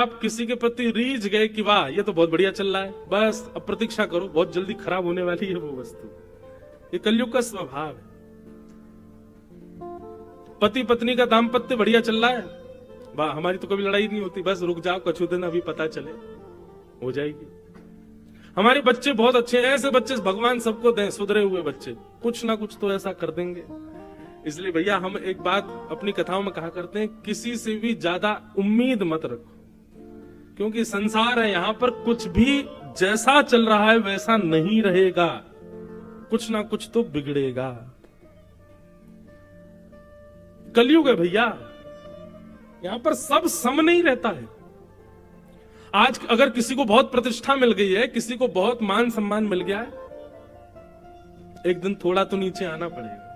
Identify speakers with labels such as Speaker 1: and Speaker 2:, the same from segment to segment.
Speaker 1: आप किसी के प्रति रीझ गए कि वाह ये तो बहुत बढ़िया चल रहा है, बस अब प्रतीक्षा करो, बहुत जल्दी खराब होने वाली है वो वस्तु। ये कलयुग का स्वभाव है। पति पत्नी का दाम्पत्य बढ़िया चल रहा है, वाह हमारी तो कभी लड़ाई नहीं होती, बस रुक जाओ कछु दिन अभी पता चले, हो जाएगी। हमारे बच्चे बहुत अच्छे हैं, ऐसे बच्चे भगवान सबको दें, सुधरे हुए बच्चे, कुछ ना कुछ तो ऐसा कर देंगे। इसलिए भैया हम एक बात अपनी कथाओं में कहा करते हैं, किसी से भी ज्यादा उम्मीद मत रखो, क्योंकि संसार है, यहां पर कुछ भी जैसा चल रहा है वैसा नहीं रहेगा, कुछ ना कुछ तो बिगड़ेगा। कलयुग है भैया, यहां पर सब सम नहीं रहता है। आज अगर किसी को बहुत प्रतिष्ठा मिल गई है, किसी को बहुत मान सम्मान मिल गया है, एक दिन थोड़ा तो नीचे आना पड़ेगा।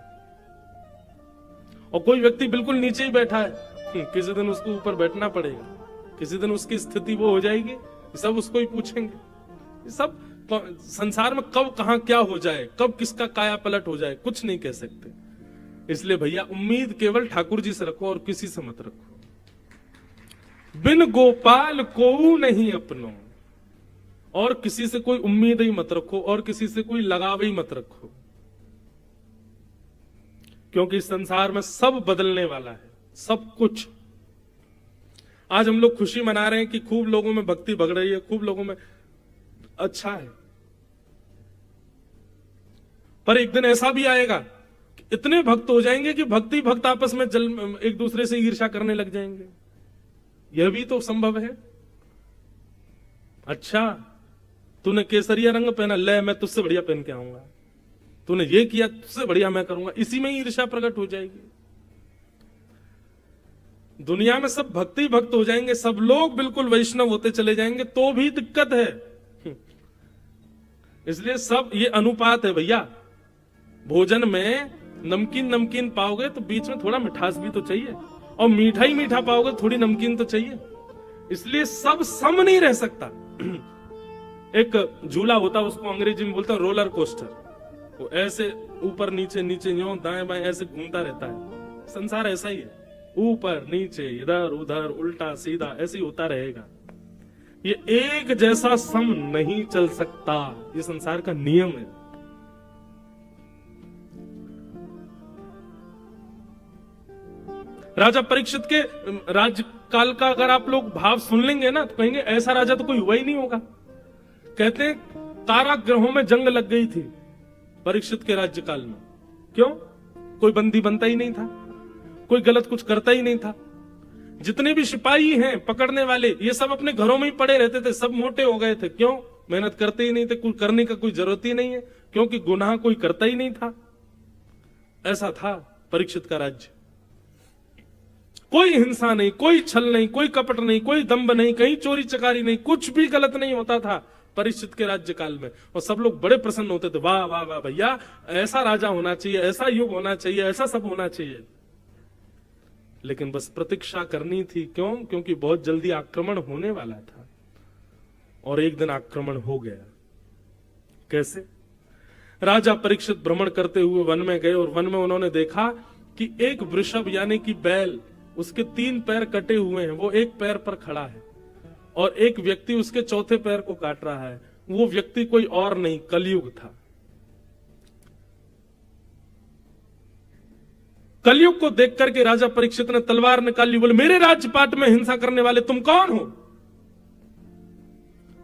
Speaker 1: और कोई व्यक्ति बिल्कुल नीचे ही बैठा है, किसी दिन उसको ऊपर बैठना पड़ेगा, किसी दिन उसकी स्थिति वो हो जाएगी, सब उसको ही पूछेंगे। सब संसार में कब कहां क्या हो जाए, कब किसका काया पलट हो जाए, कुछ नहीं कह सकते। इसलिए भैया उम्मीद केवल ठाकुर जी से रखो और किसी से मत रखो। बिन गोपाल को नहीं अपनो, और किसी से कोई उम्मीद ही मत रखो, और किसी से कोई लगाव ही मत रखो, क्योंकि इस संसार में सब बदलने वाला है, सब कुछ। आज हम लोग खुशी मना रहे हैं कि खूब लोगों में भक्ति बढ़ रही है, खूब लोगों में अच्छा है, पर एक दिन ऐसा भी आएगा कि इतने भक्त हो जाएंगे कि भक्ति भक्त आपस में एक दूसरे से ईर्ष्या करने लग जाएंगे। यह भी तो संभव है। अच्छा तूने केसरिया रंग पहना, ले मैं तुझसे बढ़िया पहन के आऊंगा, तूने ये किया तुझसे बढ़िया मैं करूंगा, इसी में ही ईर्ष्या प्रकट हो जाएगी। दुनिया में सब भक्ति भक्त हो जाएंगे, सब लोग बिल्कुल वैष्णव होते चले जाएंगे, तो भी दिक्कत है। इसलिए सब ये अनुपात है भैया। भोजन में नमकीन नमकीन पाओगे तो बीच में थोड़ा मिठास भी तो चाहिए, और मीठा ही मीठा पाओगे थोड़ी नमकीन तो चाहिए। इसलिए सब सम नहीं रह सकता। एक झूला होता है, उसको अंग्रेजी में बोलते हैं रोलर कोस्टर, वो ऐसे ऊपर नीचे नीचे यूं दाएं बाएं ऐसे घूमता रहता है। संसार ऐसा ही है, ऊपर नीचे इधर उधर उल्टा सीधा ऐसे ही होता रहेगा। ये एक जैसा सम नहीं चल सकता, ये संसार का नियम है। राजा परीक्षित के राज्यकाल का अगर आप लोग भाव सुन लेंगे ना तो कहेंगे ऐसा राजा तो कोई हुआ ही नहीं होगा। कहते हैं कारागृहों में जंग लग गई थी परीक्षित के राज्यकाल में। क्यों? कोई बंदी बनता ही नहीं था, कोई गलत कुछ करता ही नहीं था। जितने भी सिपाही हैं पकड़ने वाले, ये सब अपने घरों में ही पड़े रहते थे, सब मोटे हो गए थे। क्यों? मेहनत करते ही नहीं थे, कुछ करने का कोई जरूरत ही नहीं है, क्योंकि गुनाह कोई करता ही नहीं था। ऐसा था परीक्षित का राज्य। कोई हिंसा नहीं, कोई छल नहीं, कोई कपट नहीं, कोई दंभ नहीं, कहीं चोरी चकारी नहीं, कुछ भी गलत नहीं होता था परीक्षित के राज्यकाल में। और सब लोग बड़े प्रसन्न होते थे, वाह वाह वाह भैया ऐसा राजा होना चाहिए, ऐसा युग होना चाहिए, ऐसा सब होना चाहिए। लेकिन बस प्रतीक्षा करनी थी। क्यों? क्योंकि बहुत जल्दी आक्रमण होने वाला था, और एक दिन आक्रमण हो गया। कैसे? राजा परीक्षित भ्रमण करते हुए वन में गए, और वन में उन्होंने देखा कि एक वृषभ यानी कि बैल, उसके 3 पैर कटे हुए हैं, वो एक पैर पर खड़ा है, और एक व्यक्ति उसके चौथे पैर को काट रहा है। वो व्यक्ति कोई और नहीं, कलयुग था। कलयुग को देख करके राजा परीक्षित ने तलवार निकाली, बोले मेरे राजपाट में हिंसा करने वाले तुम कौन हो?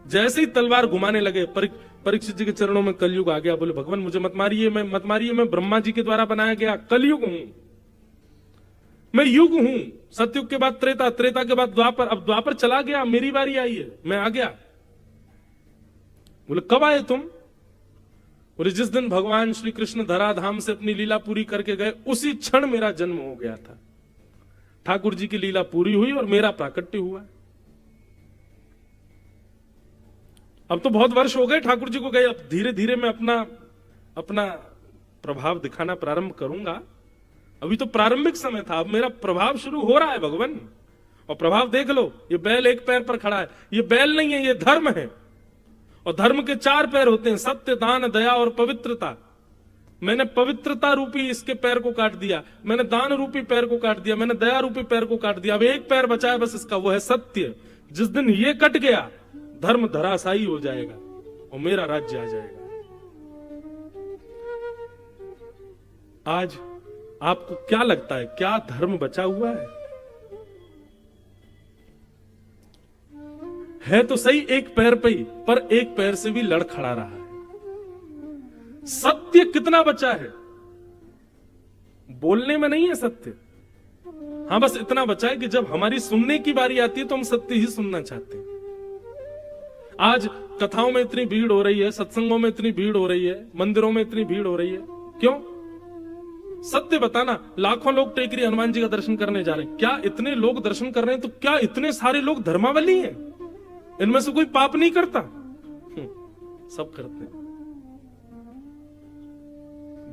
Speaker 1: जैसे ही तलवार घुमाने लगे, परीक्षित जी के चरणों में कलयुग आ गया। बोले भगवान मुझे मत मारिए, मैं ब्रह्मा जी के द्वारा बनाया गया कलयुग हूं, मैं युग हूं। सतयुग के बाद त्रेता, त्रेता के बाद द्वापर, अब द्वापर चला गया, मेरी बारी आई है, मैं आ गया। बोले कब आए तुम? बोले जिस दिन भगवान श्री कृष्ण धराधाम से अपनी लीला पूरी करके गए, उसी क्षण मेरा जन्म हो गया था। ठाकुर जी की लीला पूरी हुई और मेरा प्राकट्य हुआ। अब तो बहुत वर्ष हो गए ठाकुर जी को गए, अब धीरे धीरे मैं अपना प्रभाव दिखाना प्रारंभ करूंगा। अभी तो प्रारंभिक समय था, अब मेरा प्रभाव शुरू हो रहा है भगवान। और प्रभाव देख लो, ये बैल एक पैर पर खड़ा है, ये बैल नहीं है, ये धर्म है। और धर्म के 4 पैर होते हैं, सत्य, दान, दया और पवित्रता। मैंने पवित्रता रूपी इसके पैर को काट दिया, मैंने दान रूपी पैर को काट दिया, मैंने दया रूपी पैर को काट दिया। अब एक पैर बचा है बस इसका, वो है सत्य। जिस दिन ये कट गया, धर्म धराशायी हो जाएगा और मेरा राज्य आ जाएगा। आज आपको क्या लगता है, क्या धर्म बचा हुआ है तो सही एक पैर पे ही, पर एक पैर से भी लड़ खड़ा रहा है। सत्य कितना बचा है? बोलने में नहीं है सत्य। हाँ, बस इतना बचा है कि जब हमारी सुनने की बारी आती है तो हम सत्य ही सुनना चाहते हैं। आज कथाओं में इतनी भीड़ हो रही है, सत्संगों में इतनी भीड़ हो रही है, मंदिरों में इतनी भीड़ हो रही है, क्यों? सत्य बताना। लाखों लोग टेकरी हनुमान जी का दर्शन करने जा रहे हैं। क्या इतने लोग दर्शन कर रहे हैं तो क्या इतने सारे लोग धर्मावली हैं? इनमें से कोई पाप नहीं करता? सब करते हैं।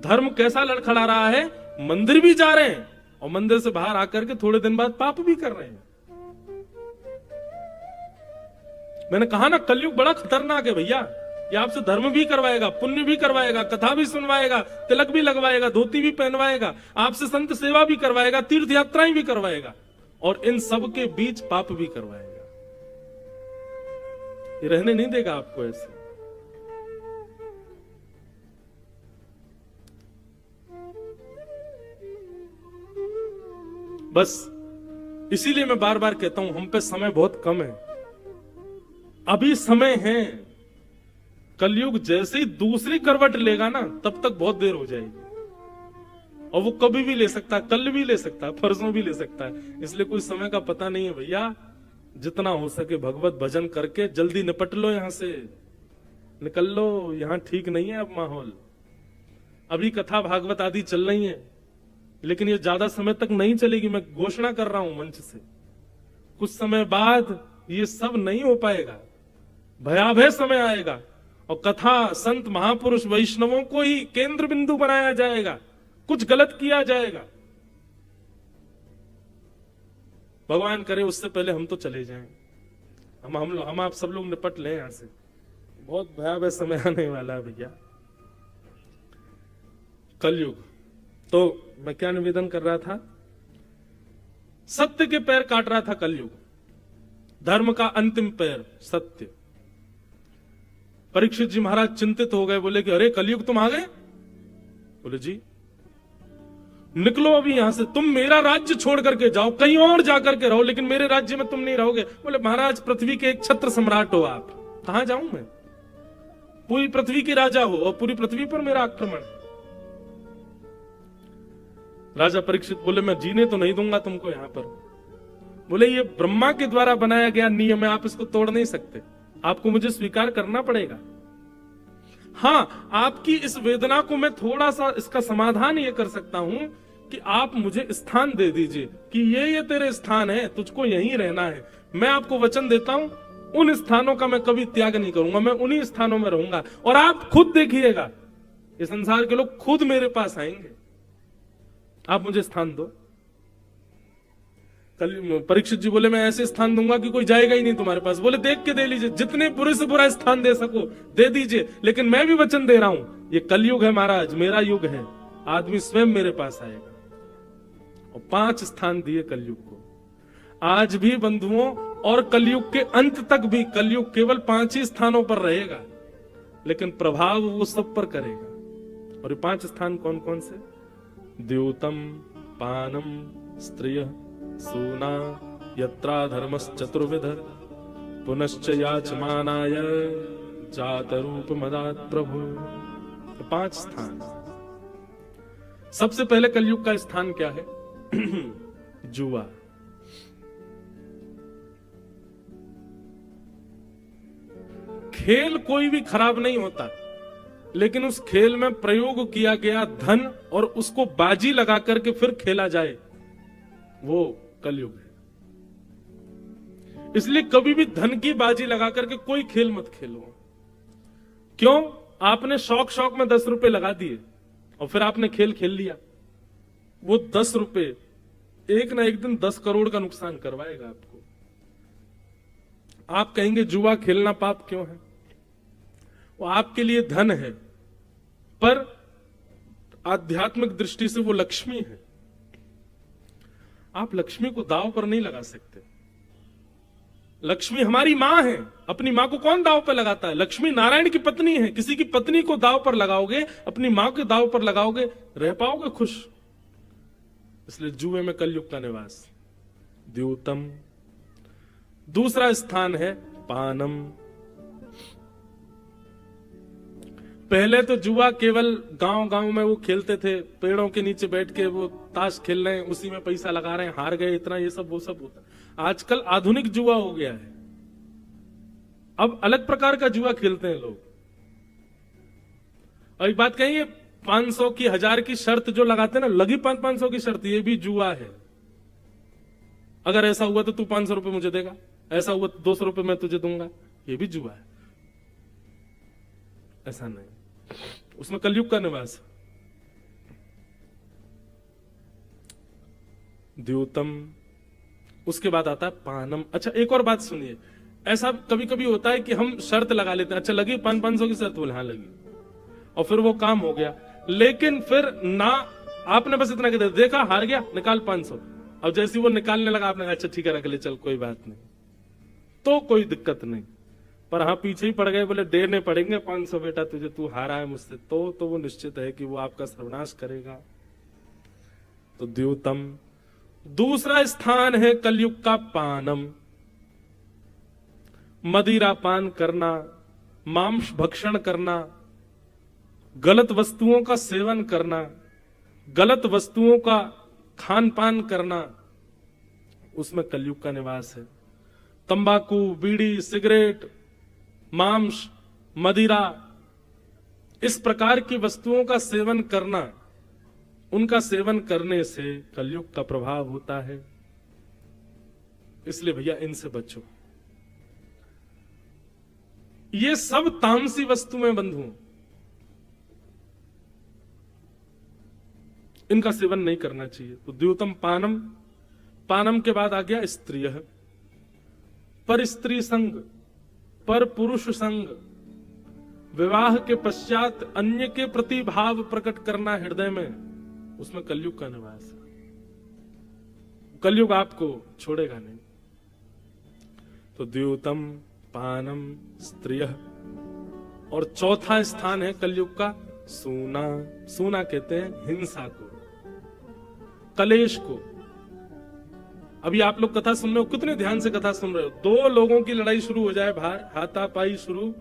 Speaker 1: धर्म कैसा लड़खड़ा रहा है? मंदिर भी जा रहे हैं और मंदिर से बाहर आकर के थोड़े दिन बाद पाप भी कर रहे हैं। मैंने कहा ना, कलयुग बड़ा खतरनाक है भैया। ये आपसे धर्म भी करवाएगा, पुण्य भी करवाएगा, कथा भी सुनवाएगा, तिलक भी लगवाएगा, धोती भी पहनवाएगा, आपसे संत सेवा भी करवाएगा, तीर्थ यात्राएं भी करवाएगा, और इन सब के बीच पाप भी करवाएगा। ये रहने नहीं देगा आपको ऐसे। बस इसीलिए मैं बार बार कहता हूं, हम पे समय बहुत कम है। अभी समय है। कलयुग जैसे ही दूसरी करवट लेगा ना, तब तक बहुत देर हो जाएगी। और वो कभी भी ले सकता है, कल भी ले सकता है, परसों भी ले सकता है। इसलिए कोई समय का पता नहीं है भैया। जितना हो सके भगवत भजन करके जल्दी निपट लो, यहां से निकल लो। यहां ठीक नहीं है अब माहौल। अभी कथा भागवत आदि चल रही है, लेकिन ये ज्यादा समय तक नहीं चलेगी। मैं घोषणा कर रहा हूं मंच से, कुछ समय बाद ये सब नहीं हो पाएगा। भयावह समय आएगा और कथा, संत, महापुरुष, वैष्णवों को ही केंद्र बिंदु बनाया जाएगा। कुछ गलत किया जाएगा। भगवान करे उससे पहले हम तो चले जाएं। हम आप सब लोग निपट लें यहां से। बहुत भयावह समय आने वाला है भैया। कलयुग। तो मैं क्या निवेदन कर रहा था? सत्य के पैर काट रहा था कलयुग। धर्म का अंतिम पैर सत्य। परीक्षित जी महाराज चिंतित हो गए, बोले कि अरे कलयुग तुम आ गए? बोले जी निकलो अभी यहां से, तुम मेरा राज्य छोड़ करके जाओ, कहीं और जाकर के रहो, लेकिन मेरे राज्य में तुम नहीं रहोगे। बोले महाराज पृथ्वी के एक छत्र सम्राट हो आप, कहां जाऊं मैं? पूरी पृथ्वी के राजा हो और पूरी पृथ्वी पर मेरा आक्रमण। राजा परीक्षित बोले मैं जीने तो नहीं दूंगा तुमको यहां पर। बोले ये ब्रह्मा के द्वारा बनाया गया नियम है, आप इसको तोड़ नहीं सकते, आपको मुझे स्वीकार करना पड़ेगा। हां, आपकी इस वेदना को मैं थोड़ा सा इसका समाधान ये कर सकता हूं कि आप मुझे स्थान दे दीजिए कि ये तेरे स्थान है, तुझको यहीं रहना है। मैं आपको वचन देता हूं, उन स्थानों का मैं कभी त्याग नहीं करूंगा, मैं उन्हीं स्थानों में रहूंगा। और आप खुद देखिएगा, ये संसार के लोग खुद मेरे पास आएंगे। आप मुझे स्थान दो। कल परीक्षित जी बोले मैं ऐसे स्थान दूंगा कि कोई जाएगा ही नहीं तुम्हारे पास। बोले देख के दे लीजिए, जितने बुरे से बुरा स्थान दे सको दे दीजिए, लेकिन मैं भी वचन दे रहा हूं, ये कलयुग है महाराज, मेरा युग है, आदमी स्वयं मेरे पास आएगा। और 5 स्थान दिए कलयुग को। आज भी बंधुओं, और कलयुग के अंत तक भी कलयुग केवल 5 ही स्थानों पर रहेगा, लेकिन प्रभाव वो सब पर करेगा। और ये 5 स्थान कौन कौन से? द्योतम, पानम, स्त्रिय, सूना, यत्रा धर्मश्चतुर्विध, पुनश्च याचमानाय जात रूप मदात प्रभु। 5 स्थान। सबसे पहले कलयुग का स्थान क्या है? जुआ। खेल कोई भी खराब नहीं होता, लेकिन उस खेल में प्रयोग किया गया धन और उसको बाजी लगा करके फिर खेला जाए, वो कलयुग है। इसलिए कभी भी धन की बाजी लगा करके कोई खेल मत खेलो। क्यों? आपने शौक शौक में 10 रुपए लगा दिए और फिर आपने खेल खेल लिया। वो 10 रुपए एक ना एक दिन 10 करोड़ का नुकसान करवाएगा आपको। आप कहेंगे जुआ खेलना पाप क्यों है? वो आपके लिए धन है, पर आध्यात्मिक दृष्टि से वो लक्ष्मी है। आप लक्ष्मी को दांव पर नहीं लगा सकते। लक्ष्मी हमारी मां है, अपनी मां को कौन दांव पर लगाता है? लक्ष्मी नारायण की पत्नी है। किसी की पत्नी को दांव पर लगाओगे, अपनी मां के दांव पर लगाओगे, रह पाओगे खुश? इसलिए जुए में कलयुग का निवास। द्यूतम। दूसरा स्थान है पानम। पहले तो जुआ केवल गांव गांव में वो खेलते थे, पेड़ों के नीचे बैठ के वो ताश खेल रहे हैं, उसी में पैसा लगा रहे हैं, हार गए इतना, ये सब वो सब होता। आजकल आधुनिक जुआ हो गया है, अब अलग प्रकार का जुआ खेलते हैं लोग। और एक बात कहिए, 500 की 1000 की शर्त जो लगाते हैं ना, लगी 500 की शर्त, ये भी जुआ है। अगर ऐसा हुआ तो तू 500 रुपए मुझे देगा, ऐसा हुआ तो 200 रुपए मैं तुझे दूंगा, ये भी जुआ है। ऐसा नहीं, उसमें कलयुग का निवास। द्यूतम। उसके बाद आता है पानम। अच्छा एक और बात सुनिए, ऐसा कभी कभी होता है कि हम शर्त लगा लेते हैं, अच्छा लगी 500 की शर्त, बोले हाँ लगी, और फिर वो काम हो गया, लेकिन फिर ना आपने बस इतना कह दिया, देखा हार गया, निकाल 500। अब जैसे वो निकालने लगा, आपने अच्छा ठीक है रख ले, चल कोई बात नहीं, तो कोई दिक्कत नहीं। पर हाँ पीछे ही पड़ गए, बोले देने पड़ेंगे 500 बेटा तुझे, तू हारा है मुझसे, तो वो निश्चित है कि वो आपका सर्वनाश करेगा। तो द्यूतम। दूसरा स्थान है कलयुग का पानम। मदिरा पान करना, मांस भक्षण करना, गलत वस्तुओं का सेवन करना, गलत वस्तुओं का खान पान करना, उसमें कलयुग का निवास है। तंबाकू, बीड़ी, सिगरेट, मांस, मदिरा, इस प्रकार की वस्तुओं का सेवन करना, उनका सेवन करने से कलयुग का प्रभाव होता है। इसलिए भैया इनसे बचो। ये सब तामसी वस्तुएं बंधु, इनका सेवन नहीं करना चाहिए। तो द्यूतम पानम। पानम के बाद आ गया स्त्रिय। पर स्त्री संग, पर पुरुष संग, विवाह के पश्चात अन्य के प्रति भाव प्रकट करना हृदय में, उसमें कलयुग का निवास है। कलयुग आपको छोड़ेगा नहीं। तो द्यूतम, पानम, स्त्रिय। और चौथा स्थान है कलयुग का सूना। सूना कहते हैं हिंसा को, कलेश को। अभी आप लोग कथा सुन रहे हो, कितने ध्यान से कथा सुन रहे हो। दो लोगों की लड़ाई शुरू हो जाए बाहर, हाथापाई शुरू,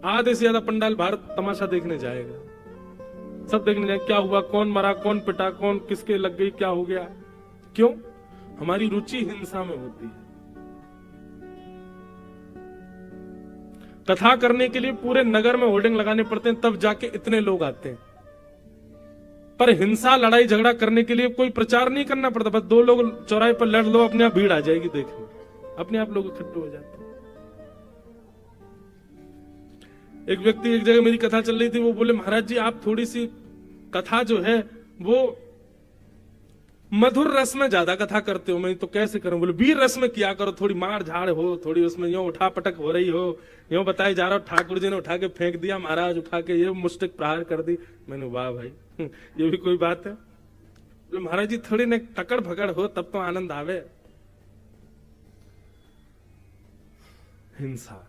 Speaker 1: आधे से ज्यादा पंडाल बाहर तमाशा देखने जाएगा, सब देखने जाए क्या हुआ, कौन मरा, कौन पिटा, कौन किसके लग गई, क्या हो गया। क्यों? हमारी रुचि हिंसा में होती है। कथा करने के लिए पूरे नगर में होर्डिंग लगाने पड़ते हैं, तब जाके इतने लोग आते हैं। पर हिंसा, लड़ाई झगड़ा करने के लिए कोई प्रचार नहीं करना पड़ता, बस दो लोग चौराहे पर लड़ लो, अपने आप भीड़ आ जाएगी देखने, अपने आप लोग इकट्ठे हो जाते हैं। एक व्यक्ति, एक जगह मेरी कथा चल रही थी, वो बोले महाराज जी आप थोड़ी सी कथा जो है वो मधुर रस में ज्यादा कथा करते हो। मैं तो कैसे करूं? बोले वीर रस में किया करो, थोड़ी मार झाड़ हो, थोड़ी उसमें यूं उठा पटक हो रही हो, यूं बताया जा रहा हो ठाकुर जी ने उठा के फेंक दिया, महाराज उठा के ये मुष्टिक प्रहार कर दी। मैंने वाह भाई ये भी कोई बात है? बोले महाराज जी थोड़ी न टकड़ भगड़ हो तब तो आनंद आवे। हिंसा,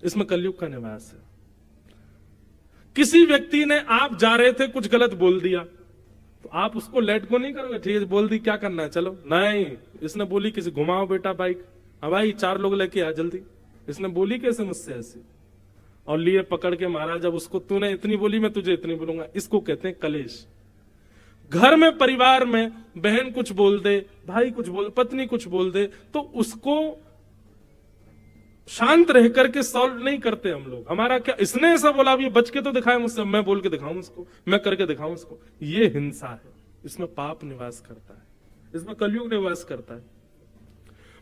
Speaker 1: इसमें कलयुग का निवास है। किसी व्यक्ति ने, आप जा रहे थे कुछ गलत बोल दिया, तो आप उसको लेट को नहीं करोगे, ठीक है बोल दी क्या करना है चलो, नहीं। इसने बोली किसी घुमाओ बेटा बाइक, हाँ भाई 4 लोग लेके आ जल्दी। इसने बोली कैसे मुझसे ऐसी, और लिए पकड़ के मारा। जब उसको तूने इतनी बोली मैं तुझे इतनी बोलूंगा, इसको कहते हैं कलेश। घर में, परिवार में बहन कुछ बोल दे, भाई कुछ बोल, पत्नी कुछ बोल दे, तो उसको शांत रह करके सॉल्व नहीं करते हम लोग। हमारा क्या, इसने ऐसा बोला, अब ये बच के तो दिखाए मुझसे, मैं बोल के दिखाऊं उसको, मैं करके दिखाऊं उसको। ये हिंसा है, इसमें पाप निवास करता है, इसमें कलयुग निवास करता है।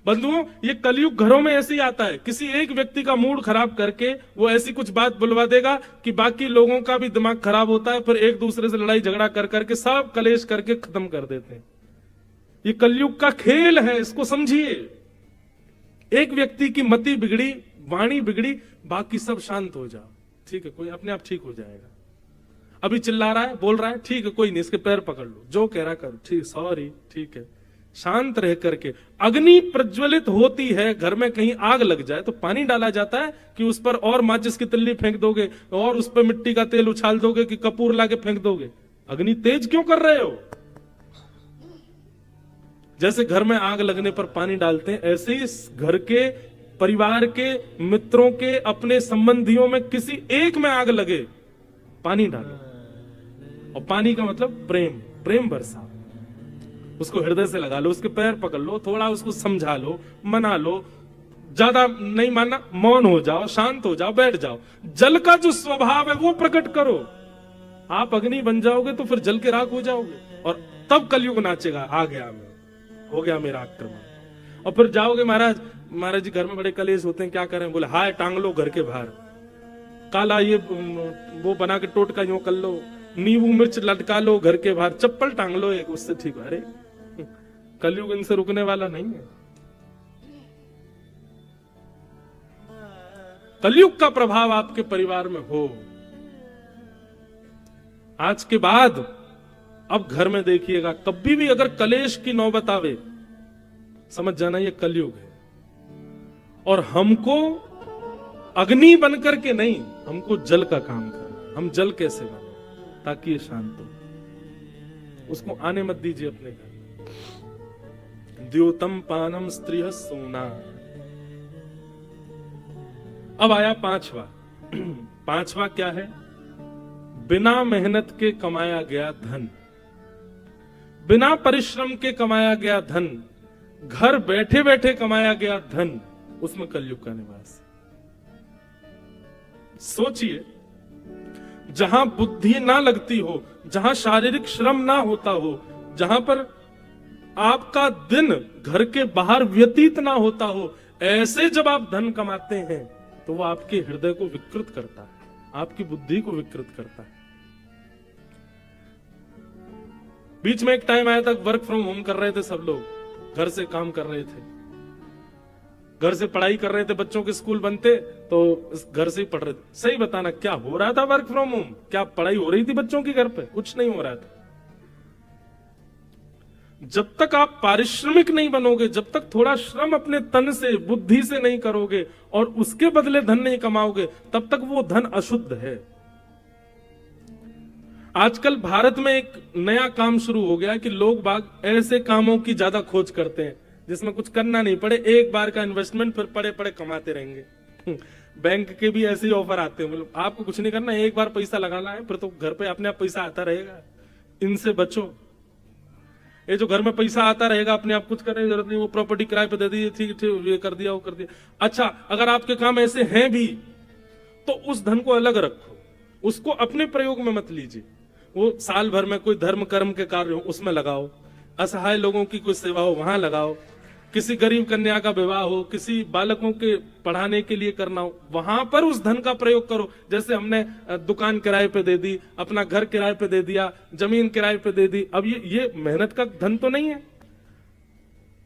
Speaker 1: बंधुओं, ये कलयुग घरों में ऐसे ही आता है। किसी एक व्यक्ति का मूड खराब करके वो ऐसी कुछ बात बुलवा देगा कि बाकी लोगों का भी दिमाग खराब होता है, फिर एक दूसरे से लड़ाई झगड़ा कर करके सब कलेश करके खत्म कर देते हैं। ये कलयुग का खेल है, इसको समझिए। एक व्यक्ति की मति बिगड़ी, वाणी बिगड़ी, बाकी सब शांत हो जाओ, ठीक है, कोई अपने आप ठीक हो जाएगा। अभी चिल्ला रहा है, बोल रहा है, ठीक है कोई नहीं, इसके पैर पकड़ लो, जो कह रहा कर, ठीक, सॉरी, ठीक है, शांत रह करके। अग्नि प्रज्वलित होती है, घर में कहीं आग लग जाए तो पानी डाला जाता है कि उस पर और माचिस की तिल्ली फेंक दोगे और उस पर मिट्टी का तेल उछाल दोगे कि कपूर लाके फेंक दोगे? अग्नि तेज क्यों कर रहे हो? जैसे घर में आग लगने पर पानी डालते हैं, ऐसे ही घर के, परिवार के, मित्रों के, अपने संबंधियों में किसी एक में आग लगे, पानी डालो। और पानी का मतलब प्रेम, प्रेम बरसाओ, उसको हृदय से लगा लो, उसके पैर पकड़ लो, थोड़ा उसको समझा लो, मना लो, ज्यादा नहीं मानना, मौन हो जाओ, शांत हो जाओ, बैठ जाओ। जल का जो स्वभाव है वो प्रकट करो। आप अग्नि बन जाओगे तो फिर जल के राख हो जाओगे और तब कलयुग नाचेगा, आ गया मैं, हो गया मेरा आक्रमण। और फिर जाओगे, महाराज महाराज जी घर में बड़े कलेश होते हैं, क्या करें? बोले हाय टांग लो घर के बाहर, काला ये वो बना के टोटका यूं कर लो, नींबू मिर्च लटका लो घर के बाहर, चप्पल टांग लो एक, उससे ठीक है। अरे कलयुग इनसे रुकने वाला नहीं है। कलयुग का प्रभाव आपके परिवार में हो, आज के बाद अब घर में देखिएगा, कभी भी अगर कलेश की नौबत आवे, समझ जाना ये कलयुग है। और हमको अग्नि बनकर के नहीं, हमको जल का काम करना। हम जल कैसे बने ताकि ये शांत हो, उसको आने मत दीजिए अपने घर। द्योतम पानम स्त्रिय सोना। अब आया पांचवा। पांचवा क्या है? बिना मेहनत के कमाया गया धन, बिना परिश्रम के कमाया गया धन, घर बैठे बैठे कमाया गया धन, उसमें कलयुग का निवास। सोचिए, जहां बुद्धि ना लगती हो, जहां शारीरिक श्रम ना होता हो, जहां पर आपका दिन घर के बाहर व्यतीत ना होता हो, ऐसे जब आप धन कमाते हैं तो वो आपके हृदय को विकृत करता है, आपकी बुद्धि को विकृत करता है। बीच में एक टाइम आया था, वर्क फ्रॉम होम कर रहे थे सब लोग, घर से काम कर रहे थे, घर से पढ़ाई कर रहे थे, बच्चों के स्कूल बनते तो घर से ही पढ़ रहे थे। सही बताना, क्या हो रहा था वर्क फ्रॉम होम? क्या पढ़ाई हो रही थी बच्चों की घर पे? कुछ नहीं हो रहा था। जब तक आप पारिश्रमिक नहीं बनोगे, जब तक थोड़ा श्रम अपने तन से, बुद्धि से नहीं करोगे और उसके बदले धन नहीं कमाओगे, तब तक वो धन अशुद्ध है। आजकल भारत में एक नया काम शुरू हो गया कि लोग बाग ऐसे कामों की ज्यादा खोज करते हैं जिसमें कुछ करना नहीं पड़े, एक बार का इन्वेस्टमेंट, फिर पड़े पड़े कमाते रहेंगे। बैंक के भी ऐसे ही ऑफर आते हैं, मतलब आपको कुछ नहीं करना, एक बार पैसा लगाना है, फिर तो घर पे अपने आप पैसा आता रहेगा। इनसे बचो। ये जो घर में पैसा आता रहेगा, अपने आप कुछ करने की जरूरत नहीं, वो प्रॉपर्टी किराए पे दे दी, ठीक ठीक, ये कर दिया, वो कर दिया। अच्छा, अगर आपके काम ऐसे हैं भी तो उस धन को अलग रखो, उसको अपने प्रयोग में मत लीजिए। वो साल भर में कोई धर्म कर्म के कार्य हो उसमें लगाओ, असहाय लोगों की कोई सेवा हो वहां लगाओ, किसी गरीब कन्या का विवाह हो, किसी बालकों के पढ़ाने के लिए करना हो, वहां पर उस धन का प्रयोग करो। जैसे हमने दुकान किराए पे दे दी, अपना घर किराए पे दे दिया, जमीन किराए पे दे दी। अब ये मेहनत का धन तो नहीं है।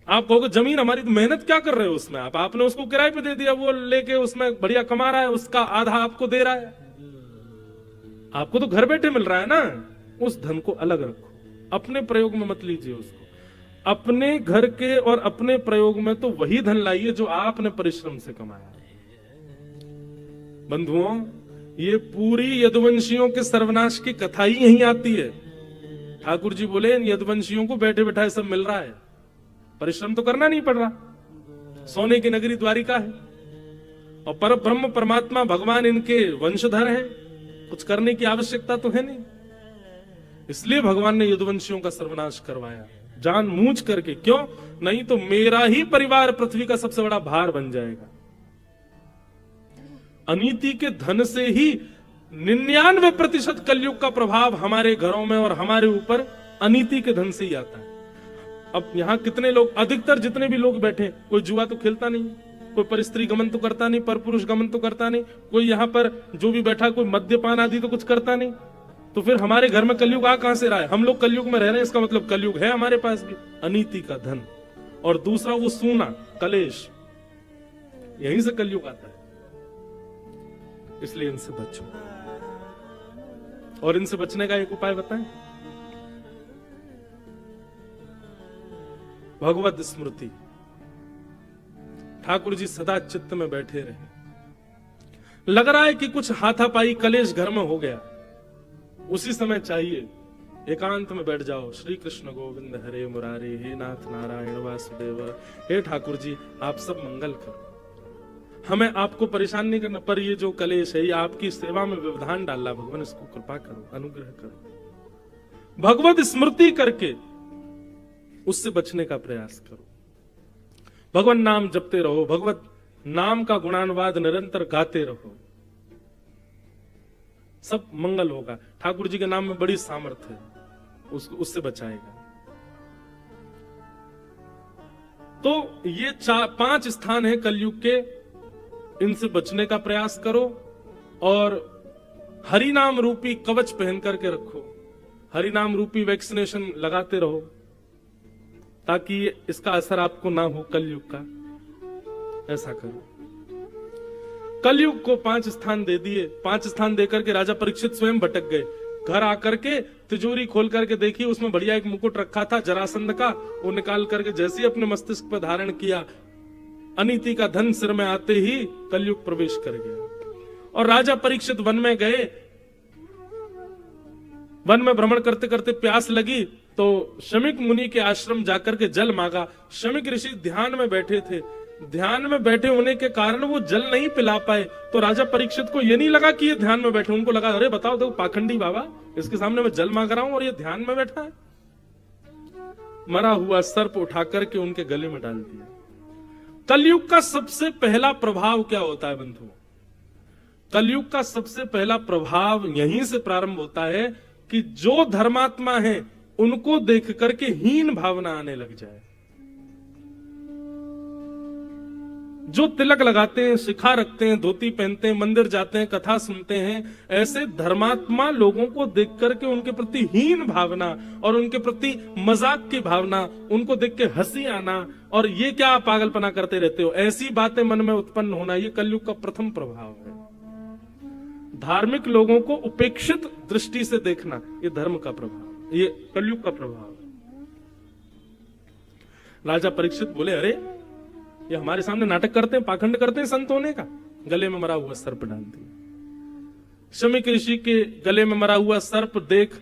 Speaker 1: आप कहोगे जमीन हमारी, तो मेहनत क्या कर रहे हो उसमें? आपने उसको किराए पे दे दिया, वो लेके उसमें बढ़िया कमा रहा है, उसका आधा आपको दे रहा है, आपको तो घर बैठे मिल रहा है ना। उस धन को अलग रखो, अपने प्रयोग में मत लीजिए उसको। अपने घर के और अपने प्रयोग में तो वही धन लाइए जो आपने परिश्रम से कमाया। बंधुओं, ये पूरी यदुवंशियों के सर्वनाश की कथा ही यहीं आती है। ठाकुर जी बोले, इन यदुवंशियों को बैठे बैठाए सब मिल रहा है, परिश्रम तो करना नहीं पड़ रहा, सोने की नगरी द्वारिका है और पर ब्रह्म परमात्मा भगवान इनके वंशधर हैं, कुछ करने की आवश्यकता तो है नहीं। इसलिए भगवान ने यदुवंशियों का सर्वनाश करवाया जानबूझ करके। क्यों? नहीं तो मेरा ही परिवार पृथ्वी का सबसे बड़ा भार बन जाएगा। अनीति के धन से ही 99% कलयुग का प्रभाव हमारे घरों में और हमारे ऊपर अनीति के धन से ही आता है। अब यहां कितने लोग, अधिकतर जितने भी लोग बैठे, कोई जुआ तो खेलता नहीं, कोई परस्त्री गमन तो करता नहीं, पर पुरुष गमन तो करता नहीं, कोई यहां पर जो भी बैठा कोई मद्यपान आदि तो कुछ करता नहीं। तो फिर हमारे घर में कलयुग आ कहां से रहा है? हम लोग कलयुग में रह रहे हैं, इसका मतलब कलयुग है हमारे पास भी। अनीति का धन और दूसरा वो सूना, कलेश, यहीं से कलयुग आता है। इसलिए इनसे बचो। और इनसे बचने का एक उपाय बताएं। भगवत स्मृति। ठाकुर जी सदा चित्त में बैठे रहे। लग रहा है कि कुछ हाथापाई कलेश घर में हो गया, उसी समय चाहिए एकांत में बैठ जाओ। श्री कृष्ण गोविंद हरे मुरारे, हे नाथ नारायण वासुदेव, हे ठाकुर जी आप सब मंगल करो, हमें आपको परेशान नहीं करना, पर ये जो कलेश है ये आपकी सेवा में व्यवधान डाला, भगवान इसको कृपा करो, अनुग्रह करो। भगवत स्मृति करके उससे बचने का प्रयास करो। भगवान नाम जपते रहो, भगवत नाम का गुणानुवाद निरंतर गाते रहो, सब मंगल होगा। ठाकुर जी के नाम में बड़ी सामर्थ्य है, उससे बचाएगा। तो ये 5 स्थान है कलयुग के, इनसे बचने का प्रयास करो और हरि नाम रूपी कवच पहन करके रखो, हरि नाम रूपी वैक्सीनेशन लगाते रहो, ताकि इसका असर आपको ना हो कलयुग का। ऐसा करो। कलयुग को 5 स्थान दे दिए। 5 स्थान देकर के राजा परीक्षित स्वयं भटक गए। घर आकर के तिजोरी खोल करके देखी, उसमें बढ़िया एक मुकुट रखा था जरासंध का, वो निकाल करके जैसे ही अपने मस्तिष्क पर धारण किया, अनीति का धन सिर में आते ही कलयुग प्रवेश कर गया। और राजा परीक्षित वन में गए। वन में भ्रमण करते करते प्यास लगी तो शमिक मुनि के आश्रम जाकर के जल मांगा। शमिक ऋषि ध्यान में बैठे थे, ध्यान में बैठे होने के कारण वो जल नहीं पिला पाए। तो राजा परीक्षित को ये नहीं लगा कि ये ध्यान में बैठे, उनको लगा अरे बताओ देखो पाखंडी बाबा, इसके सामने मैं जल मांग रहा हूं और ये ध्यान में बैठा है। मरा हुआ सर्प उठा करके उनके गले में डाल दिया। कलयुग का सबसे पहला प्रभाव क्या होता है बंधुओं? कलयुग का सबसे पहला प्रभाव यहीं से प्रारंभ होता है कि जो धर्मात्मा है उनको देख करके हीन भावना आने लग जाए। जो तिलक लगाते हैं, शिखा रखते हैं, धोती पहनते हैं, मंदिर जाते हैं, कथा सुनते हैं, ऐसे धर्मात्मा लोगों को देख करके उनके प्रति हीन भावना और उनके प्रति मजाक की भावना, उनको देख के हंसी आना और ये क्या पागलपना करते रहते हो, ऐसी बातें मन में उत्पन्न होना, ये कलयुग का प्रथम प्रभाव है। धार्मिक लोगों को उपेक्षित दृष्टि से देखना, ये धर्म का प्रभाव, ये कलयुग का प्रभाव है। राजा परीक्षित बोले अरे ये हमारे सामने नाटक करते हैं, पाखंड करते हैं संत होने का। गले में मरा हुआ सर्प डाल दिया। शमिक ऋषि के गले में मरा हुआ सर्प देख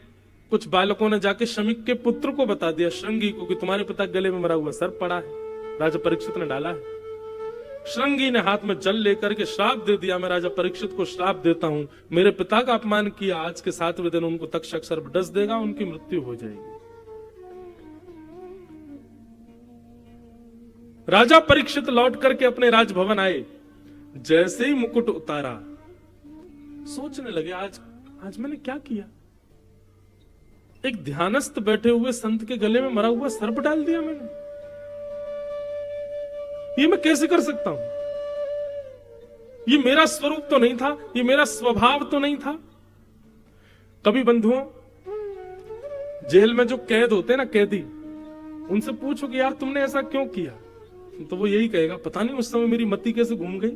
Speaker 1: कुछ बालकों ने जाके शमिक के पुत्र को बता दिया, श्रृंगी को, कि तुम्हारे पिता के गले में मरा हुआ सर्प पड़ा है, राजा परीक्षित ने डाला है। श्रृंगी ने हाथ में जल लेकर के श्राप दे दिया, मैं राजा परीक्षित को श्राप देता हूं, मेरे पिता का अपमान किया, आज के 7वें दिन उनको तक्षक सर्प डस देगा, उनकी मृत्यु हो जाएगी। राजा परीक्षित लौट करके अपने राजभवन आए। जैसे ही मुकुट उतारा सोचने लगे आज मैंने क्या किया? एक ध्यानस्थ बैठे हुए संत के गले में मरा हुआ सर्प डाल दिया मैंने। ये मैं कैसे कर सकता हूं? ये मेरा स्वरूप तो नहीं था, ये मेरा स्वभाव तो नहीं था। कभी बंधुओं जेल में जो कैद होते हैं ना, कैदी, उनसे पूछो कि यार तुमने ऐसा क्यों किया, तो वो यही कहेगा पता नहीं उस समय मेरी मति कैसे घूम गई,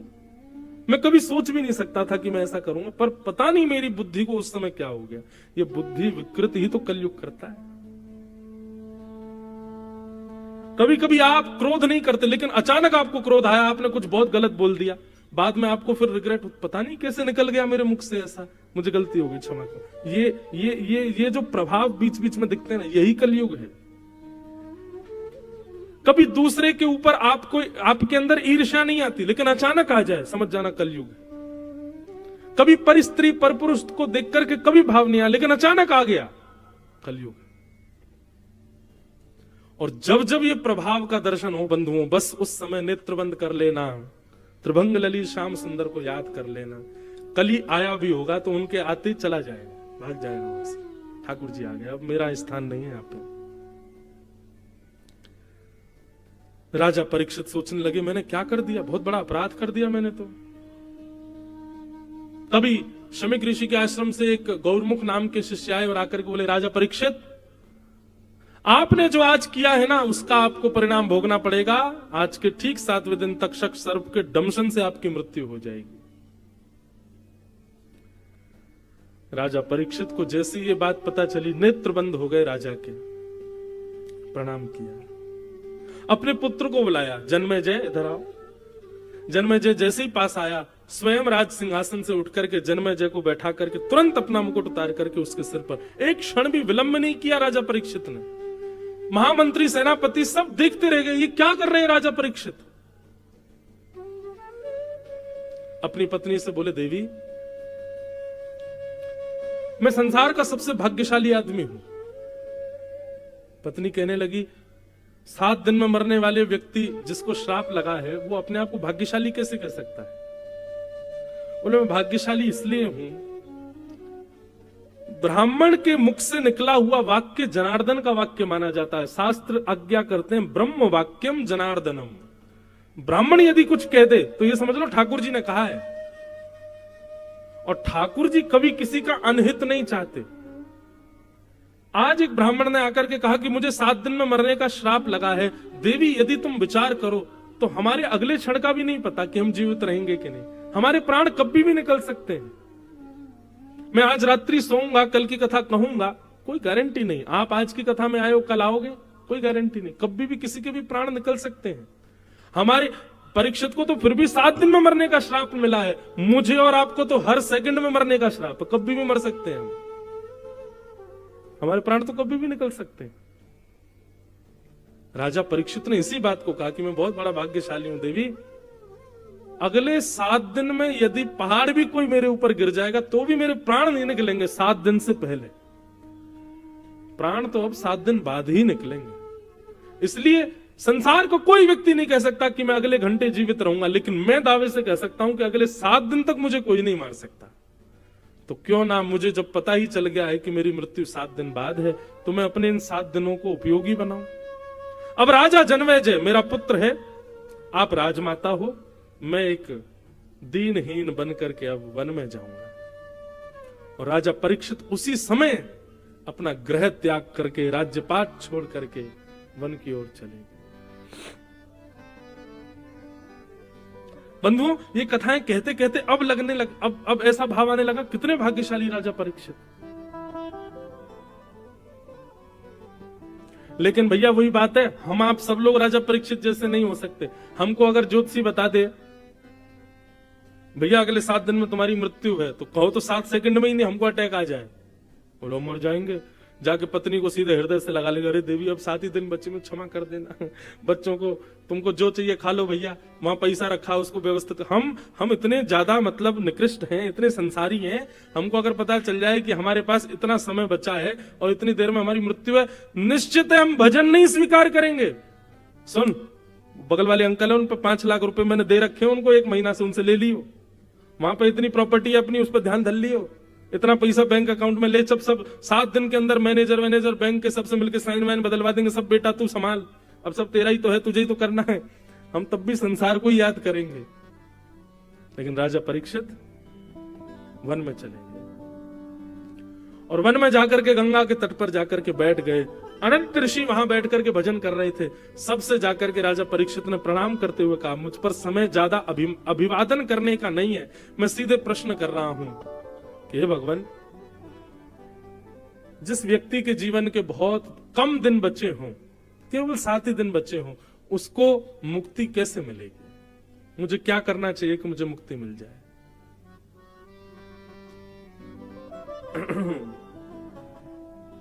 Speaker 1: मैं कभी सोच भी नहीं सकता था कि मैं ऐसा करूंगा, पर पता नहीं मेरी बुद्धि को उस समय क्या हो गया। ये बुद्धि विकृत ही तो कलयुग करता है। कभी कभी आप क्रोध नहीं करते, लेकिन अचानक आपको क्रोध आया, आपने कुछ बहुत गलत बोल दिया, बाद में आपको फिर रिग्रेट, पता नहीं कैसे निकल गया मेरे मुख से ऐसा, मुझे गलती हो गई, क्षमा करो। ये जो प्रभाव बीच बीच में दिखते हैं ना, यही कलयुग है। कभी दूसरे के ऊपर आपके अंदर ईर्ष्या नहीं आती, लेकिन अचानक आ जाए, समझ जाना कलयुग है। कभी पर स्त्री पर पुरुष को देख करके कभी भाव नहीं आया, लेकिन अचानक आ गया, कलयुग। और जब जब ये प्रभाव का दर्शन हो बंधुओं, बस उस समय नेत्र बंद कर लेना, त्रिभंग ललित श्याम सुंदर को याद कर लेना। कली आया भी होगा तो उनके आते ही चला जाएगा, भाग जाएगा वहां से, ठाकुर जी आ गए, अब मेरा स्थान नहीं है यहाँ पे। राजा परीक्षित सोचने लगे मैंने क्या कर दिया, बहुत बड़ा अपराध कर दिया मैंने तो। तभी शमिक ऋषि के आश्रम से एक गौरमुख नाम के शिष्य आए और आकर के बोले राजा परीक्षित, आपने जो आज किया है ना, उसका आपको परिणाम भोगना पड़ेगा। आज के ठीक 7वें दिन तक्षक सर्प के दंशन से आपकी मृत्यु हो जाएगी। राजा परीक्षित को जैसी ये बात पता चली, नेत्र बंद हो गए राजा के, प्रणाम किया। अपने पुत्र को बुलाया, जन्मेजय इधर आओ। जन्मेजय जैसे ही पास आया, स्वयं राज सिंहासन से उठ करके जन्मेजय को बैठा करके तुरंत अपना मुकुट उतार करके उसके सिर पर, एक क्षण भी विलंब नहीं किया राजा परीक्षित ने। महामंत्री, सेनापति सब देखते रह गए, ये क्या कर रहे हैं राजा परीक्षित। अपनी पत्नी से बोले, देवी मैं संसार का सबसे भाग्यशाली आदमी हूं। पत्नी कहने लगी, 7 दिन में मरने वाले व्यक्ति जिसको श्राप लगा है वो अपने आप को भाग्यशाली कैसे कह सकता है। बोले, मैं भाग्यशाली इसलिए हूं, ब्राह्मण के मुख से निकला हुआ वाक्य जनार्दन का वाक्य माना जाता है। शास्त्र आज्ञा करते हैं, ब्रह्म वाक्यम जनार्दनम। ब्राह्मण यदि कुछ कह दे तो ये समझ लो ठाकुर जी ने कहा है। और ठाकुर जी कभी किसी का अनहित नहीं चाहते। आज एक ब्राह्मण ने आकर के कहा कि मुझे 7 दिन में मरने का श्राप लगा है, देवी यदि तुम विचार करो तो हमारे अगले क्षण का भी नहीं पता कि हम जीवित रहेंगे कि नहीं, हमारे प्राण कभी भी निकल सकते हैं। मैं आज रात्रि सोऊंगा, कल की कथा कहूंगा, कोई गारंटी नहीं। आप आज की कथा में आए हो, कल आओगे, कोई गारंटी नहीं। कभी भी किसी के भी प्राण निकल सकते हैं। हमारे परीक्षित को तो फिर भी 7 दिन में मरने का श्राप मिला है, मुझे और आपको तो हर सेकंड में मरने का श्राप, कभी भी मर सकते हैं हम। हमारे प्राण तो कभी भी निकल सकते हैं। राजा परीक्षित ने इसी बात को कहा कि मैं बहुत बड़ा भाग्यशाली हूं देवी, अगले 7 दिन में यदि पहाड़ भी कोई मेरे ऊपर गिर जाएगा तो भी मेरे प्राण नहीं निकलेंगे 7 दिन से पहले। प्राण तो अब 7 दिन बाद ही निकलेंगे। इसलिए संसार को कोई व्यक्ति नहीं कह सकता कि मैं अगले घंटे जीवित रहूंगा, लेकिन मैं दावे से कह सकता हूं कि अगले 7 दिन तक मुझे कोई नहीं मार सकता। तो क्यों ना, मुझे जब पता ही चल गया है कि मेरी मृत्यु 7 दिन बाद है, तो मैं अपने इन 7 दिनों को उपयोगी बनाऊं। अब राजा जन्मेजय मेरा पुत्र है, आप राजमाता हो, मैं एक दीनहीन बन करके अब वन में जाऊंगा। और राजा परीक्षित उसी समय अपना गृह त्याग करके, राज्यपाट छोड़ करके वन की ओर चले। बंधुओं, ये कथाएं कहते कहते अब लगने लग अब ऐसा भाव आने लगा, कितने भाग्यशाली राजा परीक्षित। लेकिन भैया वही बात है, हम आप सब लोग राजा परीक्षित जैसे नहीं हो सकते। हमको अगर ज्योतिषी बता दे भैया अगले 7 दिन में तुम्हारी मृत्यु है, तो कहो तो 7 सेकंड में ही नहीं हमको अटैक आ जाए, बोलो मर जाएंगे। जाके पत्नी को सीधे हृदय से लगा लेगा, अरे देवी अब 7 ही दिन बच्चे में क्षमा कर देना, बच्चों को तुमको जो चाहिए खा लो भैया, वहां पैसा रखा उसको व्यवस्थित। हम इतने ज्यादा मतलब निकृष्ट हैं, इतने संसारी हैं, हमको अगर पता चल जाए कि हमारे पास इतना समय बचा है और इतनी देर में हमारी मृत्यु है, निश्चित है हम भजन नहीं स्वीकार करेंगे। सुन, बगल वाले अंकल है, उन पर 5 लाख रुपए मैंने दे रखे हैं उनको, 1 महीना से उनसे ले लियो। वहां पर इतनी प्रॉपर्टी है अपनी, उस पर ध्यान धर लियो, इतना पैसा बैंक अकाउंट में ले, सब 7 दिन के अंदर मैनेजर बैंक के सबसे मिलकर साइन वाइन बदलवा देंगे, सब बेटा तू संभाल, अब सब तेरा ही तो है, तुझे ही तो करना है। हम तब भी संसार को ही याद करेंगे। लेकिन राजा परीक्षित वन में चले गए और वन में जाकर के गंगा के तट पर जाकर के बैठ गए। अनंत ऋषि वहां बैठ करके भजन कर रहे थे। सबसे जाकर के राजा परीक्षित ने प्रणाम करते हुए कहा, मुझ पर समय ज्यादा अभिवादन करने का नहीं है, मैं सीधे प्रश्न कर रहा हूं कि हे भगवान, जिस व्यक्ति के जीवन के बहुत कम दिन बचे हों, केवल 7 ही दिन बचे हों, उसको मुक्ति कैसे मिलेगी? मुझे क्या करना चाहिए कि मुझे मुक्ति मिल जाए?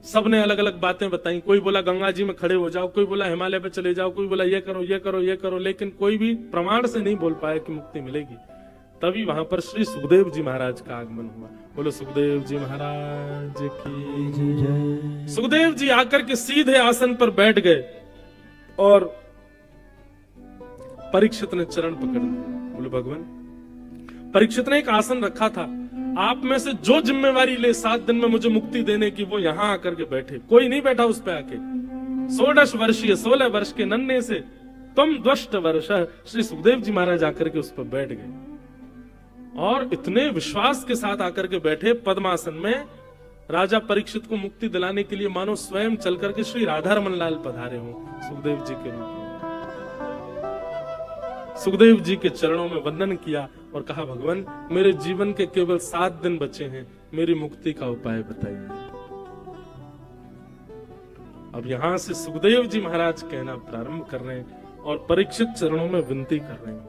Speaker 1: सबने अलग अलग बातें बताई। कोई बोला गंगा जी में खड़े हो जाओ, कोई बोला हिमालय पे चले जाओ, कोई बोला ये करो ये करो ये करो, लेकिन कोई भी प्रमाण से नहीं बोल पाया कि मुक्ति मिलेगी। तभी वहां पर श्री सुखदेव जी महाराज का आगमन हुआ। बोलो सुखदेव जी महाराज की जय। सुखदेव जी आकर के सीधे आसन पर बैठ गए और परीक्षित ने चरण पकड़ लिया। बोलो भगवान, परीक्षित ने एक आसन रखा था, आप में से जो जिम्मेवारी ले 7 दिन में मुझे मुक्ति देने की, वो यहां आकर के बैठे। कोई नहीं बैठा उस पे आके। 16 वर्ष के नन्हे से तुम द्वष्ट वर्ष, श्री सुखदेव जी महाराज आकर के उस पर बैठ गए और इतने विश्वास के साथ आकर के बैठे पद्मासन में, राजा परीक्षित को मुक्ति दिलाने के लिए मानो स्वयं चल करके श्री राधा रमन लाल पधारे हों सुखदेव जी के रूप में। सुखदेव जी के चरणों में वंदन किया और कहा, भगवान मेरे जीवन के केवल 7 दिन बचे हैं, मेरी मुक्ति का उपाय बताइए। अब यहां से सुखदेव जी महाराज कहना प्रारंभ कर रहे हैं और परीक्षित चरणों में विनती कर रहे हैं,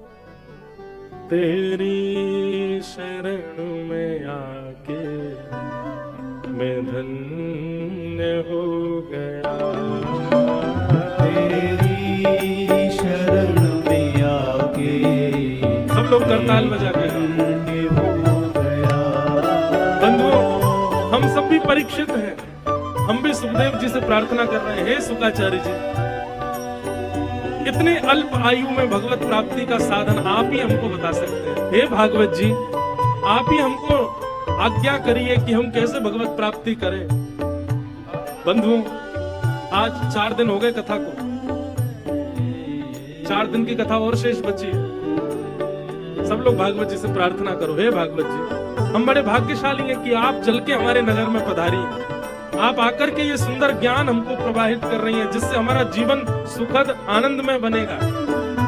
Speaker 1: तेरी शरण में आके मैं धन्य हो गया,
Speaker 2: तेरी शरण में आके
Speaker 1: सब लोग करताल बजा के
Speaker 2: धन्य हो गया।
Speaker 1: बंधुओं, हम सब भी परीक्षित हैं, हम भी सुखदेव जी से प्रार्थना कर रहे हैं, हे सुखाचार्य जी, इतने अल्प आयु में भगवत प्राप्ति का साधन आप ही हमको बता सकते हैं। हे भागवत जी, आप ही हमको आज्ञा करिए कि हम कैसे भगवत प्राप्ति करें। बंधुओं, आज 4 दिन हो गए कथा को, 4 दिन की कथा और शेष बची है। सब लोग भागवत जी से प्रार्थना करो, हे भागवत जी, हम बड़े भाग्यशाली हैं कि आप चल के हमारे नगर में पधारी, आप आकर के ये सुंदर ज्ञान हमको प्रवाहित कर रही हैं, जिससे हमारा जीवन सुखद आनंदमय बनेगा।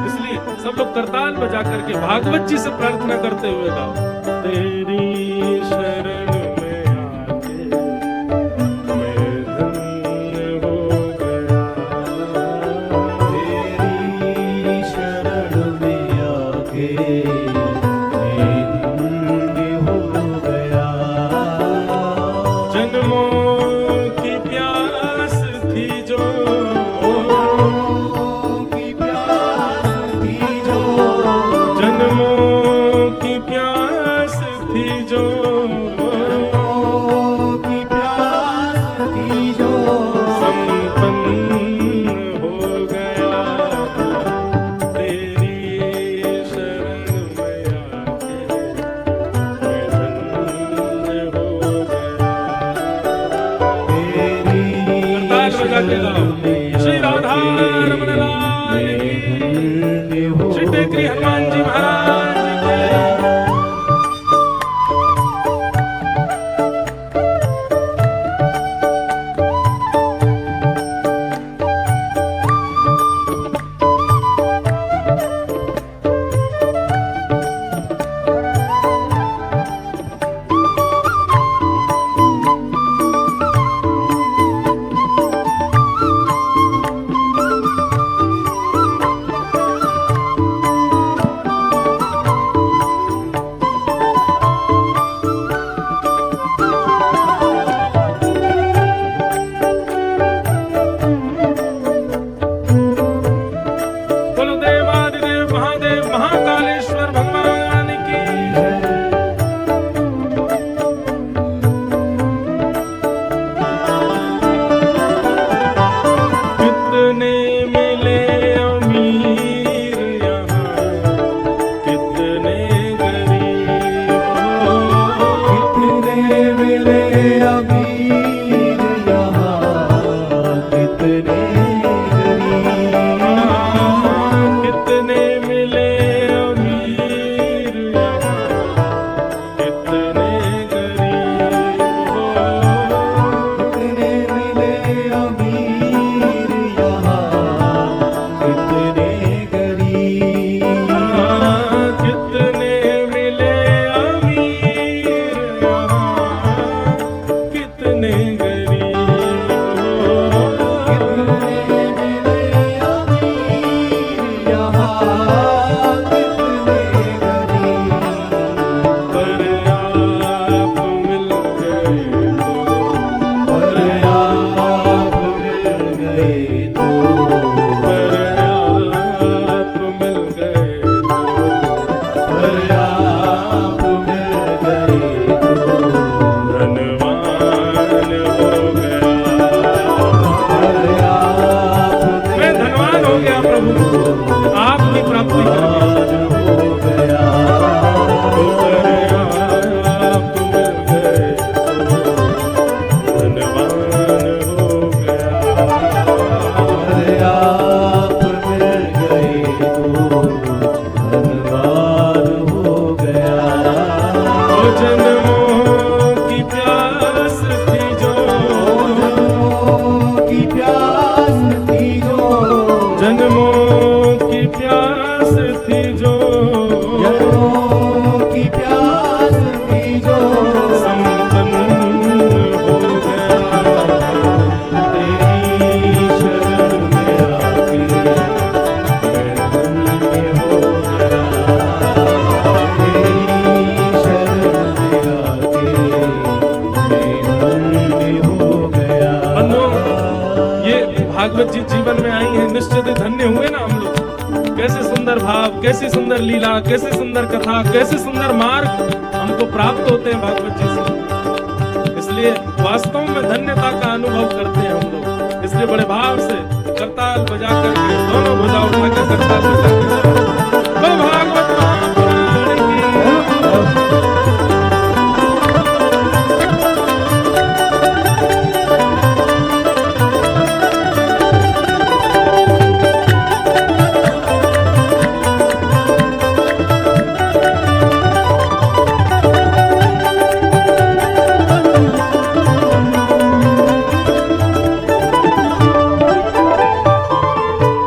Speaker 1: इसलिए सब लोग करताल बजा करके भागवत जी से प्रार्थना करते हुए गाओ, तेरी शरण में आके मैं धन्य हो गया,
Speaker 2: तेरी शरण में आके मैं धन्य हो गया।
Speaker 1: जन्मों की प्यास थी जो,
Speaker 2: की प्यास थी जो,
Speaker 1: जन्मों की प्यास थी जो,
Speaker 2: की प्यास थी जो,
Speaker 1: संपन्न हो गया, तेरी शरण में आके मैं धन्य हो गया। करताल बजा के गाओ, श्री राधा रमण लाल की, श्री टेकरी हनुमान जी महाराज की। बोलो देवादिदेव महादेव महाकालेश्वर भगवान की। कितने मिले अमीर यहाँ, कितने गरीब हो,
Speaker 2: कितने मिले अमीर यहाँ, कितने गरीब,
Speaker 1: कितने मिले अमीर यहाँ, कितने गरीब हो,
Speaker 2: कितने मिले अमीर यहाँ, कितने गरीब,
Speaker 1: कितने मिले अमीर यहाँ, कितने गरीब हो,
Speaker 2: कितने मिले अमीर यहाँ, कितने गरीब,
Speaker 1: पर आप मिल गए तो,
Speaker 2: और आप मिल गए तो,
Speaker 1: पर आप मिल गए तो,
Speaker 2: और आप मिल गए तो,
Speaker 1: धनवान हो गया।
Speaker 2: और आप
Speaker 1: मैं धनवान हो गया प्रभु, आपकी प्राप्ति कर दी।
Speaker 2: हो गया,
Speaker 1: तो पर आप मिल गए तो, धनवान हो गया।
Speaker 2: और आप मिल गए तो, धनवान हो गया।
Speaker 1: ओ जन्मों की प्यास थी जो,
Speaker 2: की प्यास थी जो,
Speaker 1: जन्मों की प्यास थी जो,
Speaker 2: जन्मों की प्यास थी जो,
Speaker 1: संपन्न हो गया, तेरी कैसी सुंदर लीला, कैसी सुंदर कथा, कैसे सुंदर मार्ग हमको प्राप्त होते हैं भागवत जी से। इसलिए वास्तव में धन्यता का अनुभव करते हैं हम लोग। इसलिए बड़े भाव से करताल बजा करके, दोनों भुजा उठा कर करताल बजा के भागवत महापुराण की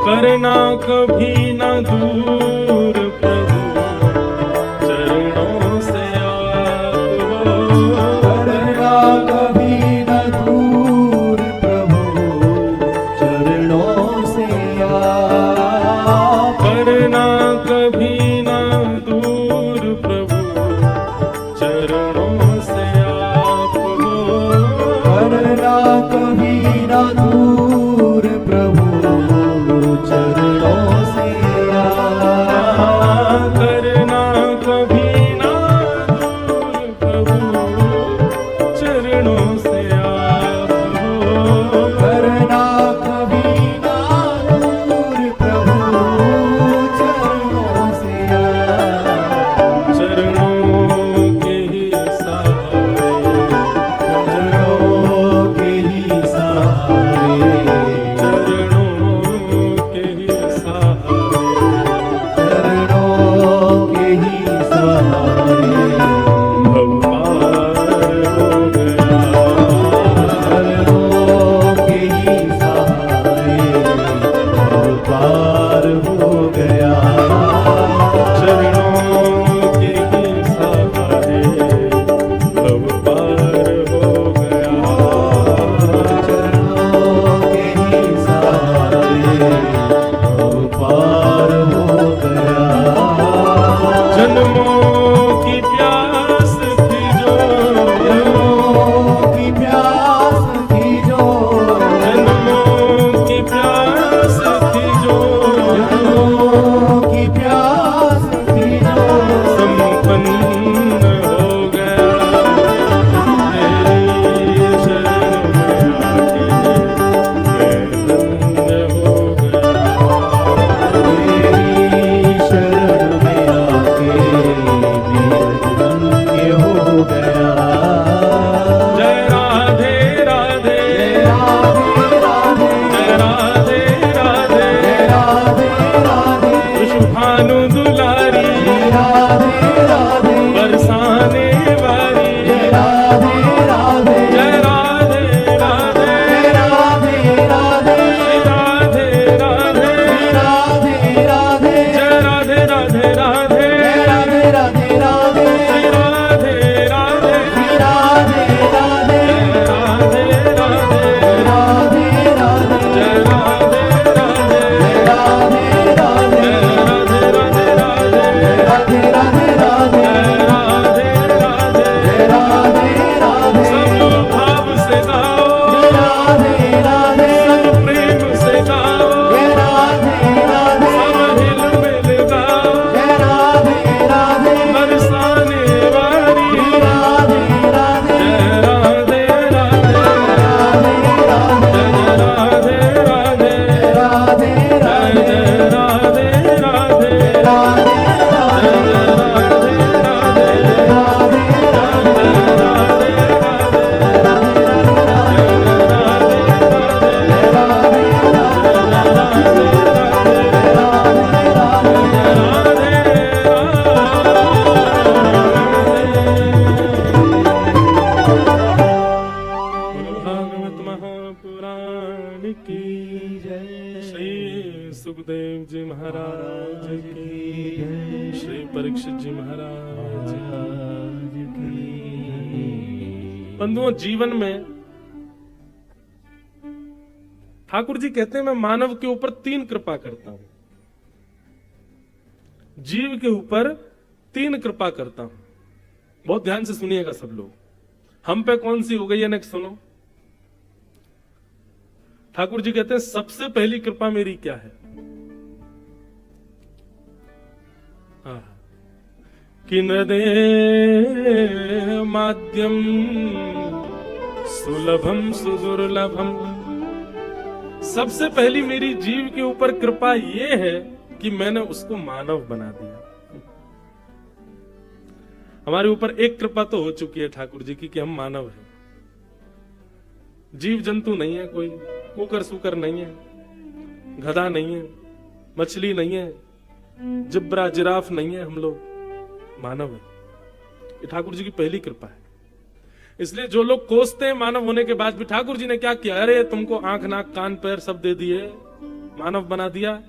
Speaker 1: करना कभी न दूर प्रभु चरणों से आप हो।
Speaker 2: करना कभी न दूर प्रभु चरणों से आप।
Speaker 1: करना कभी न दूर प्रभु चरणों से आप हो।
Speaker 2: करना कभी न दूर प्रभु चरणों से आप।
Speaker 1: करना कभी न दूर प्रभु चरणों से आप हो।
Speaker 2: करना कभी न दूर प्रभु चरणों से आप।
Speaker 1: चरणों के ही सहारे,
Speaker 2: चरणों के ही सहारे,
Speaker 1: चरणों के ही सहारे,
Speaker 2: चरणों के ही सहारे
Speaker 1: भव पार हो गया।
Speaker 2: चरणों के ही सहारे भव पार हो गया।
Speaker 1: चरणों के ही सहारे भव पार हो गया।
Speaker 2: चरणों के ही सहारे भव पार हो गया।
Speaker 1: जन्मों की प्यास थी जो,
Speaker 2: जन्मों की प्यास थी जो,
Speaker 1: जन्मों की प्यास थी जो,
Speaker 2: जन्मों की प्यास थी जो,
Speaker 1: संपन्न हो गया। तेरी शरण में आके मैं धन्य हो गया।
Speaker 2: तेरी शरण में आके मैं धन्य हो गया।
Speaker 1: जय राधे राधे,
Speaker 2: जय राधे राधे,
Speaker 1: जय राधे राधे,
Speaker 2: जय राधे राधे,
Speaker 1: वृषभानु दुलारी
Speaker 2: जय राधे राधे,
Speaker 1: बरसाने वाली।
Speaker 2: जय राधे राधे,
Speaker 1: जय राधे राधे,
Speaker 2: जय राधे राधे,
Speaker 1: राधे राधे,
Speaker 2: राधे राधे,
Speaker 1: जय राधे राधे राधे,
Speaker 2: जय राधे राधे राधे,
Speaker 1: श्री राधे राधे,
Speaker 2: श्री राधे राधे,
Speaker 1: राधे राधे,
Speaker 2: राधे राधे,
Speaker 1: जय राधे राधे,
Speaker 2: जय राधे राधे,
Speaker 1: राधे राधे राधे,
Speaker 2: राधे राधे राधे,
Speaker 1: राधे राधे,
Speaker 2: जय राधे राधे,
Speaker 1: सब भाव से गाओ,
Speaker 2: राधे राधे,
Speaker 1: सब प्रेम से गाओ,
Speaker 2: जय राधे राधे,
Speaker 1: सब हिल मिल गाओ,
Speaker 2: जय राधे राधे,
Speaker 1: बरसाने वाली।
Speaker 2: राधे राधे,
Speaker 1: जय राधे राधे,
Speaker 2: राधे राधे,
Speaker 1: जय राधे राधे,
Speaker 2: राधे
Speaker 1: जय
Speaker 2: राधे,
Speaker 1: राधे राधे,
Speaker 2: राधे
Speaker 1: भागवत महापुराण की
Speaker 2: जय।
Speaker 1: श्री सुखदेव जी महाराज की, श्री परीक्षित जी महाराज की। बंधुओं, जीवन में ठाकुर जी कहते हैं मैं मानव के ऊपर 3 कृपा करता हूं, जीव के ऊपर 3 कृपा करता हूं। बहुत ध्यान से सुनिएगा सब लोग। हम पे कौन सी हो गई है नेक्स्ट सुनो। ठाकुर जी कहते हैं सबसे पहली कृपा मेरी क्या है? किन्नदे माध्यम सुलभम सुदुर्लभम। सबसे पहली मेरी जीव के ऊपर कृपा ये है कि मैंने उसको मानव बना दिया। हमारे ऊपर एक कृपा तो हो चुकी है ठाकुर जी की कि हम मानव हैं, जीव जंतु नहीं है, कोई कुकर सुकर नहीं है, गधा नहीं है, मछली नहीं है, जिब्रा जिराफ नहीं है, हम लोग मानव है। ये ठाकुर जी की पहली कृपा है। इसलिए जो लोग कोसते हैं मानव होने के बाद भी, ठाकुर जी ने क्या किया, अरे तुमको आंख नाक कान पैर सब दे दिए, मानव बना दिया,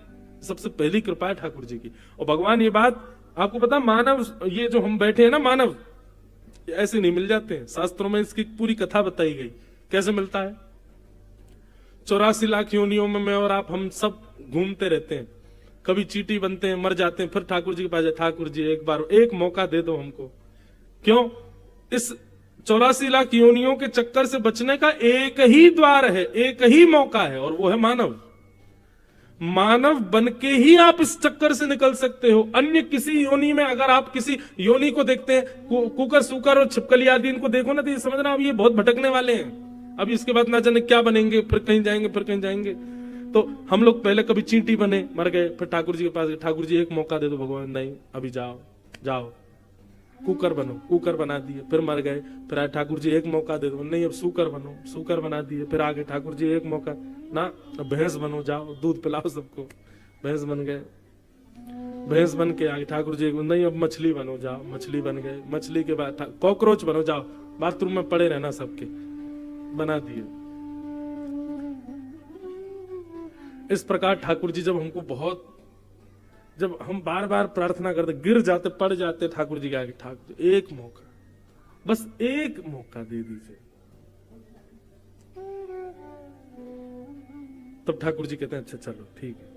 Speaker 1: सबसे पहली कृपा है ठाकुर जी की। और भगवान ये बात आपको पता, मानव ये जो हम बैठे हैं ना, मानव ऐसे नहीं मिल जाते हैं। शास्त्रों में इसकी पूरी कथा बताई गई कैसे मिलता है। 84 लाख योनियों में मैं और आप हम सब घूमते रहते हैं, कभी चींटी बनते हैं, मर जाते हैं, फिर ठाकुर जी के पास जाए, ठाकुर जी एक बार एक मौका दे दो हमको। क्यों? इस 84 लाख योनियों के चक्कर से बचने का एक ही द्वार है, एक ही मौका है, और वो है मानव। मानव बन के ही आप इस चक्कर से निकल सकते हो। अन्य किसी योनि में अगर आप किसी योनि को देखते हैं, कुकर सुकर और छिपकली आदि इनको देखो ना, तो ये समझना अब ये बहुत भटकने वाले हैं, अब इसके बाद ना जाने क्या बनेंगे, फिर कहीं जाएंगे, फिर कहीं जाएंगे। तो हम लोग पहले कभी चींटी बने, मर गए, फिर ठाकुर जी के पास गए, ठाकुर जी एक मौका दे दो भगवान, नहीं अभी जाओ जाओ। कुकर बनो, कुकर बना दिए, फिर मर गए, फिर आए ठाकुर जी एक मौका दे दो, नहीं अब सूकर बनो, सूकर बना दिए, फिर आगे ठाकुर जी एक मौका, ना अब भैंस बनो, जाओ दूध पिलाओ सबको, भैंस बन गए, भैंस बन के आगे ठाकुर जी नहीं अब मछली बनो, जाओ मछली बन गए, मछली के बाद कॉकरोच बनो, जाओ बाथरूम में पड़े रहना सबके, बना दिए। इस प्रकार ठाकुर जी जब हमको बहुत, जब हम बार बार प्रार्थना करते, गिर जाते, पड़ जाते ठाकुर जी के आगे, ठाकुर जी एक मौका, बस एक मौका दे दीजिए, तब ठाकुर जी कहते हैं अच्छा चलो ठीक है।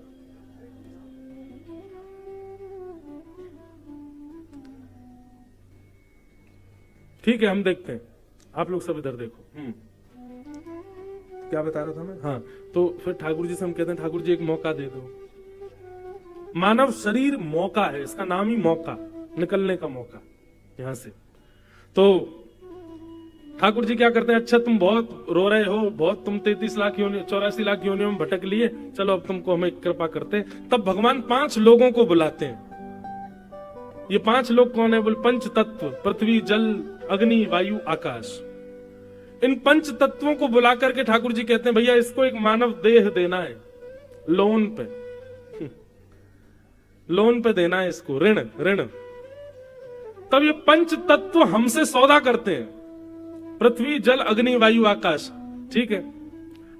Speaker 1: ठीक है हम देखते हैं, आप लोग सब इधर देखो। क्या बता रहा था मैं? हाँ, तो फिर ठाकुर जी से हम कहते हैं ठाकुर जी एक मौका दे दो। मानव शरीर मौका है, इसका नाम ही मौका, निकलने का मौका यहां से। तो ठाकुर जी क्या करते हैं, अच्छा तुम बहुत रो रहे हो, बहुत तुम 33 लाख योनि 84 लाख योनियों में भटक लिए, चलो अब तुमको हमें कृपा करते हैं। तब भगवान 5 लोगों को बुलाते हैं। ये 5 लोग कौन है? बोल पंच तत्व, पृथ्वी जल अग्नि वायु आकाश। इन पंच तत्वों को बुला करके ठाकुर जी कहते हैं भैया इसको एक मानव देह देना है, लोन पे, लोन पे देना है इसको, ऋण ऋण। तब ये पंच तत्व हमसे सौदा करते हैं, पृथ्वी जल अग्नि वायु आकाश, ठीक है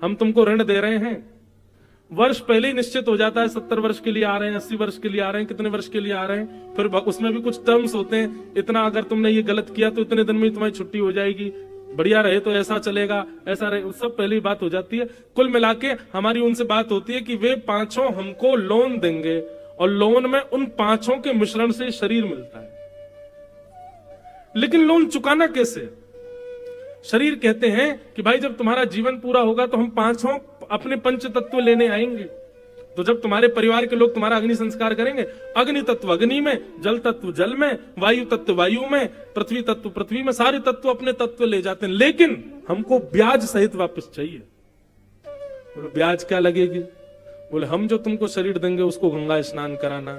Speaker 1: हम तुमको ऋण दे रहे हैं। वर्ष पहले ही निश्चित हो जाता है, 70 वर्ष के लिए आ रहे हैं, 80 वर्ष के लिए आ रहे हैं, कितने वर्ष के लिए आ रहे हैं, फिर उसमें भी कुछ टर्म्स होते हैं, इतना अगर तुमने ये गलत किया तो इतने दिन में तुम्हारी छुट्टी हो जाएगी, बढ़िया रहे तो ऐसा चलेगा, ऐसा रहे, सब पहली बात हो जाती है। कुल मिला के हमारी उनसे बात होती है कि वे 5 हमको लोन देंगे, और लोन में उन 5 के मिश्रण से शरीर मिलता है। लेकिन लोन चुकाना कैसे? शरीर कहते हैं कि भाई जब तुम्हारा जीवन पूरा होगा तो हम 5 अपने पंच तत्व लेने आएंगे। तो जब तुम्हारे परिवार के लोग तुम्हारा अग्नि संस्कार करेंगे, अग्नि तत्व अग्नि में, जल तत्व जल में, वायु तत्व वायु में, पृथ्वी तत्व पृथ्वी में, सारे तत्व अपने तत्व ले जाते हैं। लेकिन हमको ब्याज सहित वापस चाहिए। बोले ब्याज क्या लगेगी? बोले हम जो तुमको शरीर देंगे उसको गंगा स्नान कराना,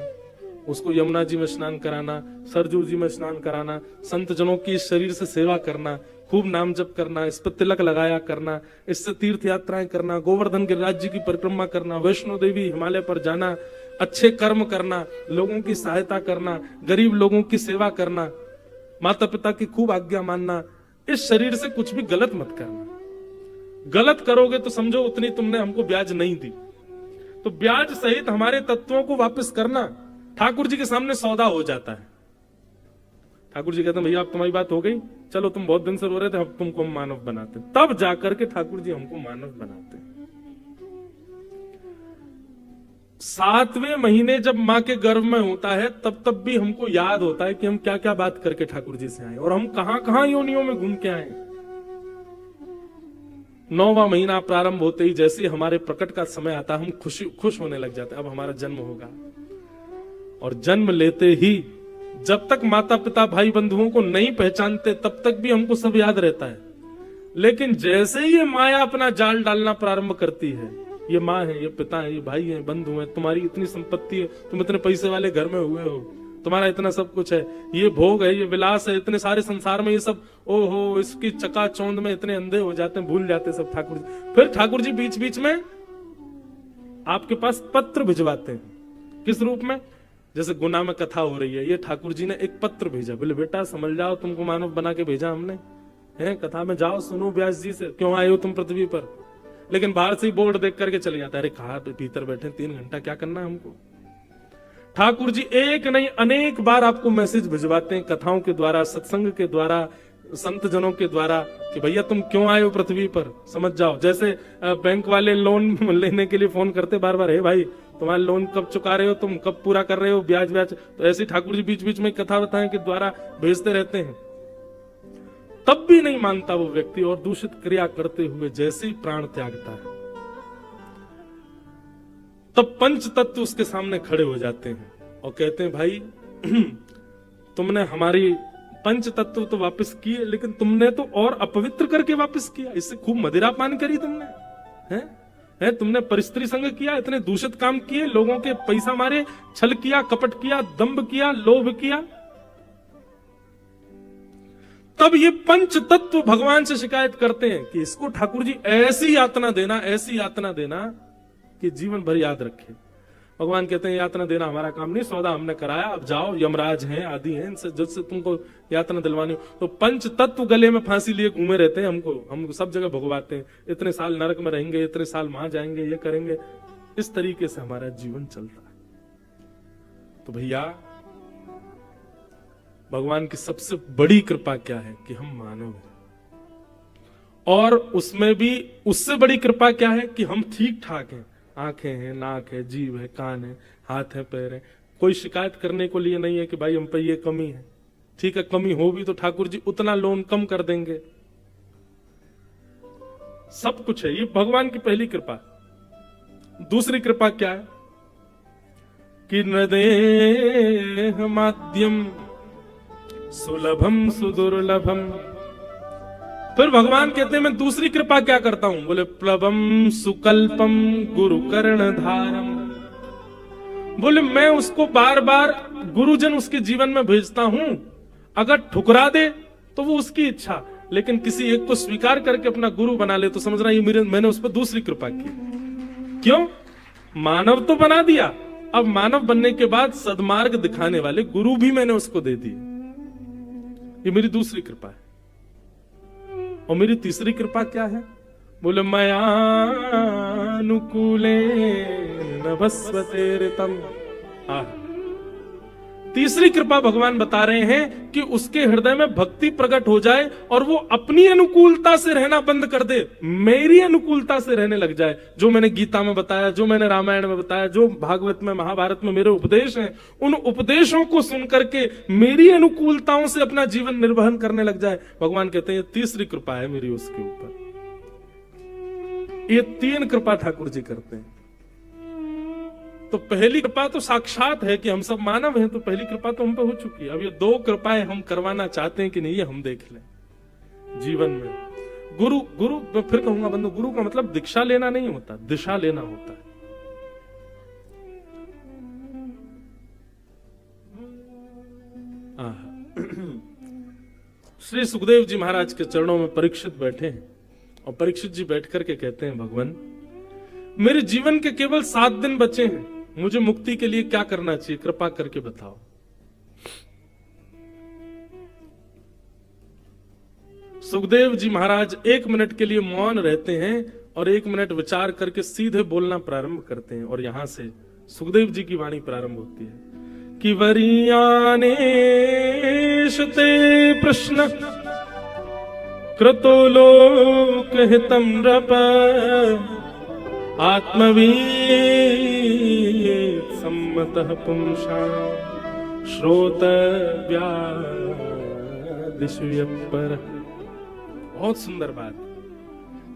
Speaker 1: उसको यमुना जी में स्नान कराना, सरजू जी में स्नान कराना, संत जनों की इस शरीर से सेवा करना, खूब नाम जप करना, इस पर तिलक लगाया करना, इससे तीर्थ यात्राएं करना, गोवर्धन गिरिराज जी की परिक्रमा करना, वैष्णो देवी हिमालय पर जाना, अच्छे कर्म करना, लोगों की सहायता करना, गरीब लोगों की सेवा करना, माता पिता की खूब आज्ञा मानना। इस शरीर से कुछ भी गलत मत करना। गलत करोगे तो समझो उतनी तुमने हमको ब्याज नहीं दी। तो ब्याज सहित हमारे तत्वों को वापस करना ठाकुर जी के सामने सौदा हो जाता है। ठाकुर जी कहते हैं भैया अब तुम्हारी बात हो गई, चलो तुम बहुत दिन से रो रहे थे, अब तुमको हम मानव बनाते। तब जाकर के ठाकुर जी हमको मानव बनाते। 7वें महीने जब मां के गर्भ में होता है तब भी हमको याद होता है कि हम क्या क्या बात करके ठाकुर जी से आए और हम कहां कहां योनियों में घूम के आए। 9वां महीना प्रारंभ होते ही जैसे हमारे प्रकट का समय आता, हम खुश होने लग जाते, अब हमारा जन्म होगा। और जन्म लेते ही जब तक माता पिता भाई बंधुओं को नहीं पहचानते तब तक भी हमको सब याद रहता है, लेकिन जैसे ही ये माया अपना जाल डालना प्रारंभ करती है, ये माँ है, ये पिता है, ये भाई है, बंधु है, तुम्हारी इतनी संपत्ति है, तुम इतने पैसे वाले घर में हुए हो, तुम्हारा इतना सब कुछ है, ये भोग है, ये विलास है, इतने सारे संसार में ये सब, ओहो, इसकी चकाचौंध में इतने अंधे हो जाते हैं, भूल जाते हैं सब ठाकुर जी। फिर ठाकुर जी बीच बीच में आपके पास पत्र भिजवाते हैं। किस रूप में? जैसे गुना में कथा हो रही है, ये ठाकुर जी ने एक पत्र भेजा, बोले बेटा समझ जाओ, तुमको मानव बना के भेजा हमने, है कथा में जाओ सुनो व्यास जी से, क्यों आए हो तुम पृथ्वी पर। लेकिन बाहर से ही बोर्ड देख करके चले जाता है, अरे कहा भीतर बैठे 3 घंटा क्या करना है हमको। ठाकुर जी एक नहीं अनेक बार आपको मैसेज भिजवाते हैं, कथाओं के द्वारा, सत्संग के द्वारा, संत जनों के द्वारा, कि भैया तुम क्यों आए हो पृथ्वी पर, समझ जाओ। जैसे बैंक वाले लोन लेने के लिए फोन करते बार बार, हे भाई तुम्हारा लोन कब चुका रहे हो, तुम कब पूरा कर रहे हो, ब्याज ब्याज। तो ऐसे ठाकुर जी बीच बीच में कथा बताएं के द्वारा भेजते रहते हैं। तब भी नहीं मानता वो व्यक्ति, और दूषित क्रिया करते हुए जैसे ही प्राण त्यागता है, तब पंच तत्व उसके सामने खड़े हो जाते हैं और कहते हैं, भाई तुमने हमारी पंच तत्व तो वापस किए, लेकिन तुमने तो और अपवित्र करके वापस किया, इससे खूब मदिरा पान करी तुमने, है तुमने परिस्त्री संग किया, इतने दूषित काम किए, लोगों के पैसा मारे, छल किया, कपट किया, दंभ किया, लोभ किया। तब ये पंच तत्व भगवान से शिकायत करते हैं कि इसको ठाकुर जी ऐसी यातना देना, ऐसी यातना देना कि जीवन भर याद रखे। भगवान कहते हैं यातना देना हमारा काम नहीं, सौदा हमने कराया, अब जाओ, यमराज हैं, आदि हैं, इनसे जिससे तुमको यातना दिलवानी हो। तो पंच तत्व गले में फांसी लिए घूमे रहते हैं, हमको सब जगह भगवाते हैं, इतने साल नरक में रहेंगे, इतने साल वहां जाएंगे, ये करेंगे। इस तरीके से हमारा जीवन चलता है। तो भैया भगवान की सबसे बड़ी कृपा क्या है कि हम मानव हैं, और उसमें भी उससे बड़ी कृपा क्या है कि हम ठीक ठाक हैं, आंखें हैं, नाक है, जीभ है, कान है, हाथ है, पैर है, कोई शिकायत करने को लिए नहीं है कि भाई हम पे ये कमी है। ठीक है, कमी हो भी तो ठाकुर जी उतना लोन कम कर देंगे, सब कुछ है। ये भगवान की पहली कृपा। दूसरी कृपा क्या है कि नदेह माध्यम सुलभम सुदुर्लभम। फिर भगवान कहते हैं मैं दूसरी कृपा क्या करता हूं, बोले प्लवम सुकल्पम गुरु कर्ण धारम। बोले मैं उसको बार बार गुरुजन उसके जीवन में भेजता हूं, अगर ठुकरा दे तो वो उसकी इच्छा, लेकिन किसी एक को स्वीकार करके अपना गुरु बना ले तो समझना ये मैंने उस पर दूसरी कृपा की। क्यों? मानव तो बना दिया, अब मानव बनने के बाद सदमार्ग दिखाने वाले गुरु भी मैंने उसको दे दिए। ये मेरी दूसरी कृपा है। और मेरी तीसरी कृपा क्या है, बोले मयानुकूले नभस्वतेरितम। तीसरी कृपा भगवान बता रहे हैं कि उसके हृदय में भक्ति प्रकट हो जाए और वो अपनी अनुकूलता से रहना बंद कर दे, मेरी अनुकूलता से रहने लग जाए। जो मैंने गीता में बताया, जो मैंने रामायण में बताया, जो भागवत में, महाभारत में मेरे उपदेश हैं, उन उपदेशों को सुन करके मेरी अनुकूलताओं से अपना जीवन निर्वहन करने लग जाए। भगवान कहते हैं ये तीसरी कृपा है मेरी उसके ऊपर। ये 3 कृपा ठाकुर जी करते हैं। तो पहली कृपा तो साक्षात है कि हम सब मानव हैं, तो पहली कृपा तो हम पे हो चुकी है। अब ये 2 कृपाएं हम करवाना चाहते हैं कि नहीं, ये हम देख लें जीवन में। गुरु मैं फिर कहूंगा बंधु, गुरु का मतलब दीक्षा लेना नहीं होता, दिशा लेना होता है। श्री सुखदेव जी महाराज के चरणों में परीक्षित बैठे हैं, और परीक्षित जी बैठ करके कहते हैं, भगवान मेरे जीवन के केवल 7 दिन बचे हैं, मुझे मुक्ति के लिए क्या करना चाहिए, कृपा करके बताओ। सुखदेव जी महाराज 1 मिनट के लिए मौन रहते हैं और 1 मिनट विचार करके सीधे बोलना प्रारंभ करते हैं। और यहां से सुखदेव जी की वाणी प्रारंभ होती है कि वरीयाने शते प्रश्न क्रतो लोक हितम नृप आत्मवीत सम्मतः पुंसा श्रोतव्यादिशुयपर। बहुत सुंदर बात।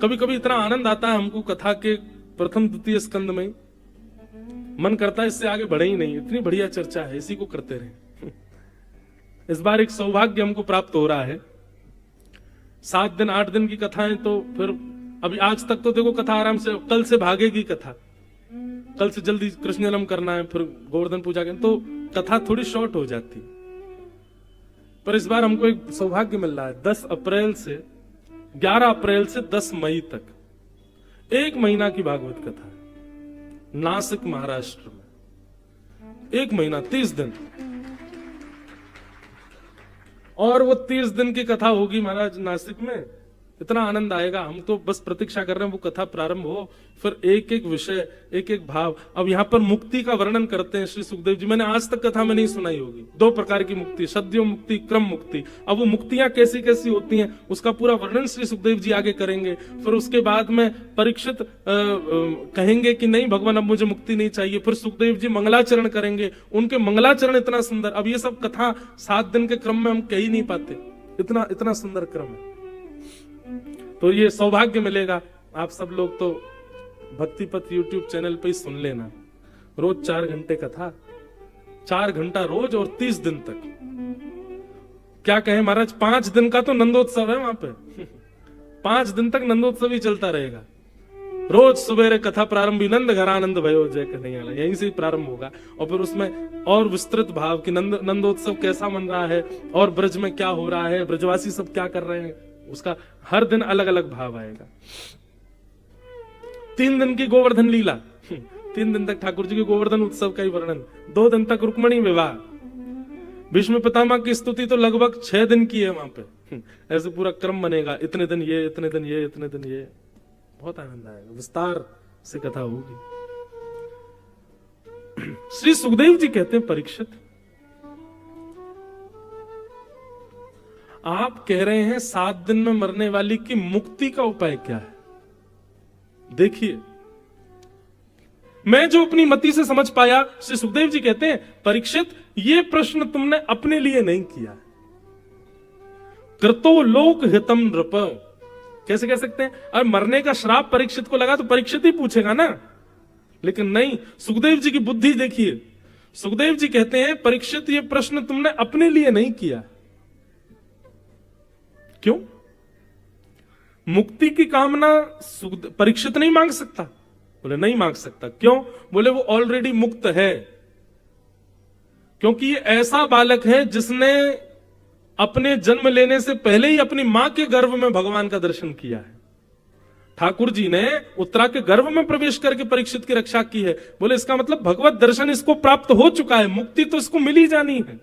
Speaker 1: कभी कभी इतना आनंद आता है हमको कथा के प्रथम द्वितीय स्कंद में, मन करता है इससे आगे बढ़े ही नहीं, इतनी बढ़िया चर्चा है, इसी को करते रहे। इस बार एक सौभाग्य हमको प्राप्त हो रहा है, 7 दिन 8 दिन की कथाएं, तो फिर अभी आज तक तो देखो कथा आराम से, कल से भागेगी कथा, कल से जल्दी कृष्ण जन्म करना है, फिर गोवर्धन पूजा करना, तो कथा थोड़ी शॉर्ट हो जाती। पर इस बार हमको एक सौभाग्य मिल रहा है, 10 अप्रैल से 11 अप्रैल से 10 मई तक 1 महीना की भागवत कथा है नासिक महाराष्ट्र में। 1 महीना 30 दिन, और वो 30 दिन की कथा होगी महाराज नासिक में। इतना आनंद आएगा, हम तो बस प्रतीक्षा कर रहे हैं वो कथा प्रारंभ हो, फिर एक एक विषय, एक एक भाव। अब यहाँ पर मुक्ति का वर्णन करते हैं श्री सुखदेव जी। मैंने आज तक कथा में नहीं सुनाई होगी, 2 प्रकार की मुक्ति, सद्यो मुक्ति, क्रम मुक्ति। अब वो मुक्तियां कैसी कैसी होती हैं उसका पूरा वर्णन श्री सुखदेव जी आगे करेंगे। फिर उसके बाद में परीक्षित कहेंगे कि नहीं भगवान अब मुझे मुक्ति नहीं चाहिए, फिर सुखदेव जी मंगलाचरण करेंगे, उनके मंगलाचरण इतना सुंदर। अब ये सब कथा 7 दिन के क्रम में हम कह ही नहीं पाते, इतना इतना सुंदर क्रम है। तो ये सौभाग्य मिलेगा, आप सब लोग तो भक्तिपथ यूट्यूब चैनल पे ही सुन लेना, रोज 4 घंटे कथा, 4 घंटा रोज, और 30 दिन तक। क्या कहें महाराज, 5 दिन का तो नंदोत्सव है वहां पे। 5 दिन तक नंदोत्सव ही चलता रहेगा। रोज सुबेरे कथा प्रारंभ, नंद घरानंद भयो जय कन्हैया, यहीं से ही प्रारंभ होगा। और फिर उसमें और विस्तृत भाव कि नंदोत्सव कैसा मन रहा है, और ब्रज में क्या हो रहा है, ब्रजवासी सब क्या कर रहे हैं, उसका हर दिन अलग अलग भाव आएगा। 3 दिन की गोवर्धन लीला, 3 दिन तक ठाकुर जी के गोवर्धन उत्सव का ही वर्णन, 2 दिन तक रुक्मणी विवाह, भीष्म पितामह की स्तुति तो लगभग 6 दिन की है वहां पे। ऐसे पूरा क्रम बनेगा, इतने दिन ये, इतने दिन ये, इतने दिन ये, बहुत आनंद आएगा, विस्तार से कथा होगी। श्री सुखदेव जी कहते हैं, परीक्षित आप कह रहे हैं 7 दिन में मरने वाली की मुक्ति का उपाय क्या है? देखिए, मैं जो अपनी मति से समझ पाया, श्री सुखदेव जी कहते हैं, परीक्षित ये प्रश्न तुमने अपने लिए नहीं किया। कृतो लोक हितम नृप, कैसे कह सकते हैं? अरे मरने का श्राप परीक्षित को लगा तो परीक्षित ही पूछेगा ना, लेकिन नहीं, सुखदेव जी की बुद्धि देखिए। सुखदेव जी कहते हैं, परीक्षित ये प्रश्न तुमने अपने लिए नहीं किया। क्यों? मुक्ति की कामना परीक्षित नहीं मांग सकता? बोले नहीं मांग सकता। क्यों? बोले वो ऑलरेडी मुक्त है, क्योंकि ये ऐसा बालक है जिसने अपने जन्म लेने से पहले ही अपनी मां के गर्भ में भगवान का दर्शन किया है। ठाकुर जी ने उत्तरा के गर्भ में प्रवेश करके परीक्षित की रक्षा की है। बोले इसका मतलब भगवत दर्शन इसको प्राप्त हो चुका है, मुक्ति तो इसको मिल ही जानी है।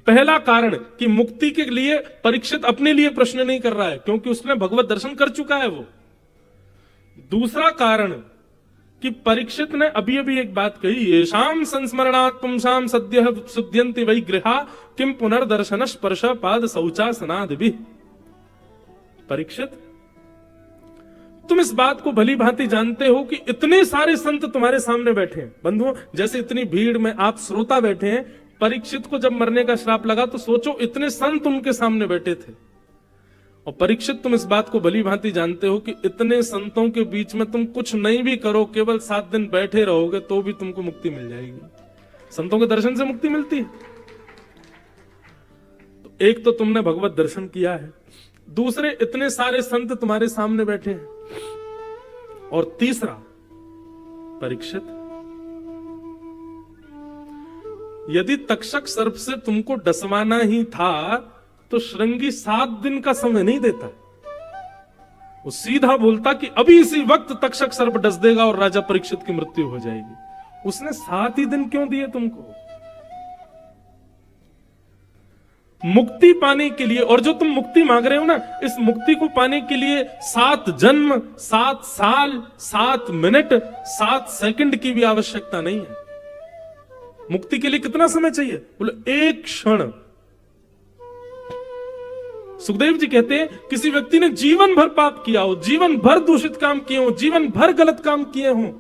Speaker 1: पहला कारण कि मुक्ति के लिए परीक्षित अपने लिए प्रश्न नहीं कर रहा है, क्योंकि उसने भगवत दर्शन कर चुका है वो। दूसरा कारण कि परीक्षित ने अभी अभी एक बात कही, येषाम संस्मरणात् पुंसाम सद्यः शुद्ध्यन्ति वै गृहा किम पुनर्दर्शन स्पर्श पाद शौचासनादि। परीक्षित, तुम इस बात को भली भांति जानते हो कि इतने सारे संत तुम्हारे सामने बैठे हैं। बंधुओं, जैसे इतनी भीड़ में आप श्रोता बैठे हैं, परीक्षित को जब मरने का श्राप लगा तो सोचो इतने संत उनके सामने बैठे थे। और परीक्षित, तुम इस बात को भली भांति जानते हो कि इतने संतों के बीच में तुम कुछ नहीं भी करो, केवल 7 दिन बैठे रहोगे तो भी तुमको मुक्ति मिल जाएगी। संतों के दर्शन से मुक्ति मिलती है। तो एक तो तुमने भगवत दर्शन किया है, दूसरे इतने सारे संत तुम्हारे सामने बैठे हैं, और तीसरा परीक्षित, यदि तक्षक सर्प से तुमको डसवाना ही था तो श्रृंगी 7 दिन का समय नहीं देता। वो सीधा बोलता कि अभी इसी वक्त तक्षक सर्प डस देगा और राजा परीक्षित की मृत्यु हो जाएगी। उसने 7 ही दिन क्यों दिए तुमको? मुक्ति पाने के लिए, और जो तुम मुक्ति मांग रहे हो ना, इस मुक्ति को पाने के लिए 7 जन्म, 7 साल, 7 मिनट, 7 सेकंड की भी आवश्यकता नहीं है। मुक्ति के लिए कितना समय चाहिए? बोले 1 क्षण। सुखदेव जी कहते हैं, किसी व्यक्ति ने जीवन भर पाप किया हो, जीवन भर दूषित काम किए हो, जीवन भर गलत काम किए हो,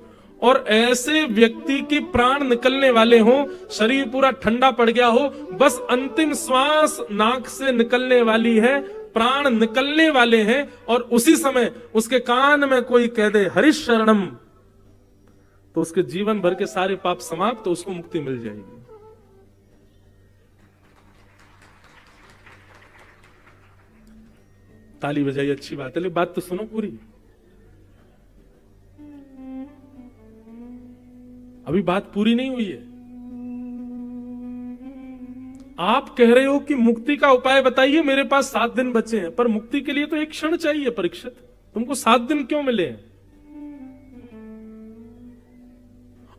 Speaker 1: और ऐसे व्यक्ति के प्राण निकलने वाले हो, शरीर पूरा ठंडा पड़ गया हो, बस अंतिम श्वास नाक से निकलने वाली है, प्राण निकलने वाले हैं, और उसी समय उसके कान में कोई कह दे हरिशरणम, तो उसके जीवन भर के सारे पाप समाप्त, तो उसको मुक्ति मिल जाएगी। ताली बजाई, अच्छी बात है, लेकिन बात तो सुनो पूरी। अभी बात पूरी नहीं हुई है। आप कह रहे हो कि मुक्ति का उपाय बताइए, मेरे पास 7 दिन बचे हैं, पर मुक्ति के लिए तो एक क्षण चाहिए परीक्षित। तुमको 7 दिन क्यों मिले हैं?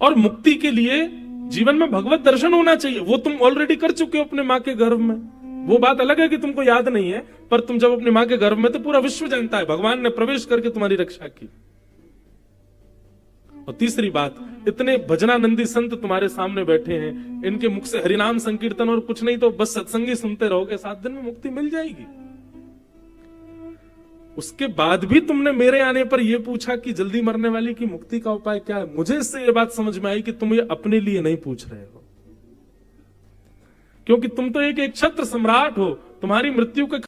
Speaker 1: और मुक्ति के लिए जीवन में भगवत दर्शन होना चाहिए, वो तुम ऑलरेडी कर चुके हो अपने मां के गर्भ में। वो बात अलग है कि तुमको याद नहीं है, पर तुम जब अपनी मां के गर्भ में, तो पूरा विश्व जानता है भगवान ने प्रवेश करके तुम्हारी रक्षा की। और तीसरी बात, इतने भजनानंदी संत तुम्हारे सामने बैठे हैं, इनके मुख से हरिनाम संकीर्तन और कुछ नहीं तो बस सत्संगी सुनते रहोगे, 7 दिन में मुक्ति मिल जाएगी। उसके बाद भी तुमने मेरे आने पर यह पूछा कि जल्दी मरने वाली की मुक्ति का उपाय क्या है। मुझे इससे यह बात समझ में आई कि तुम ये अपने लिए नहीं पूछ रहे हो, क्योंकि तुम तो एक क्षत्र सम्राट हो। तुम्हारी मृत्यु के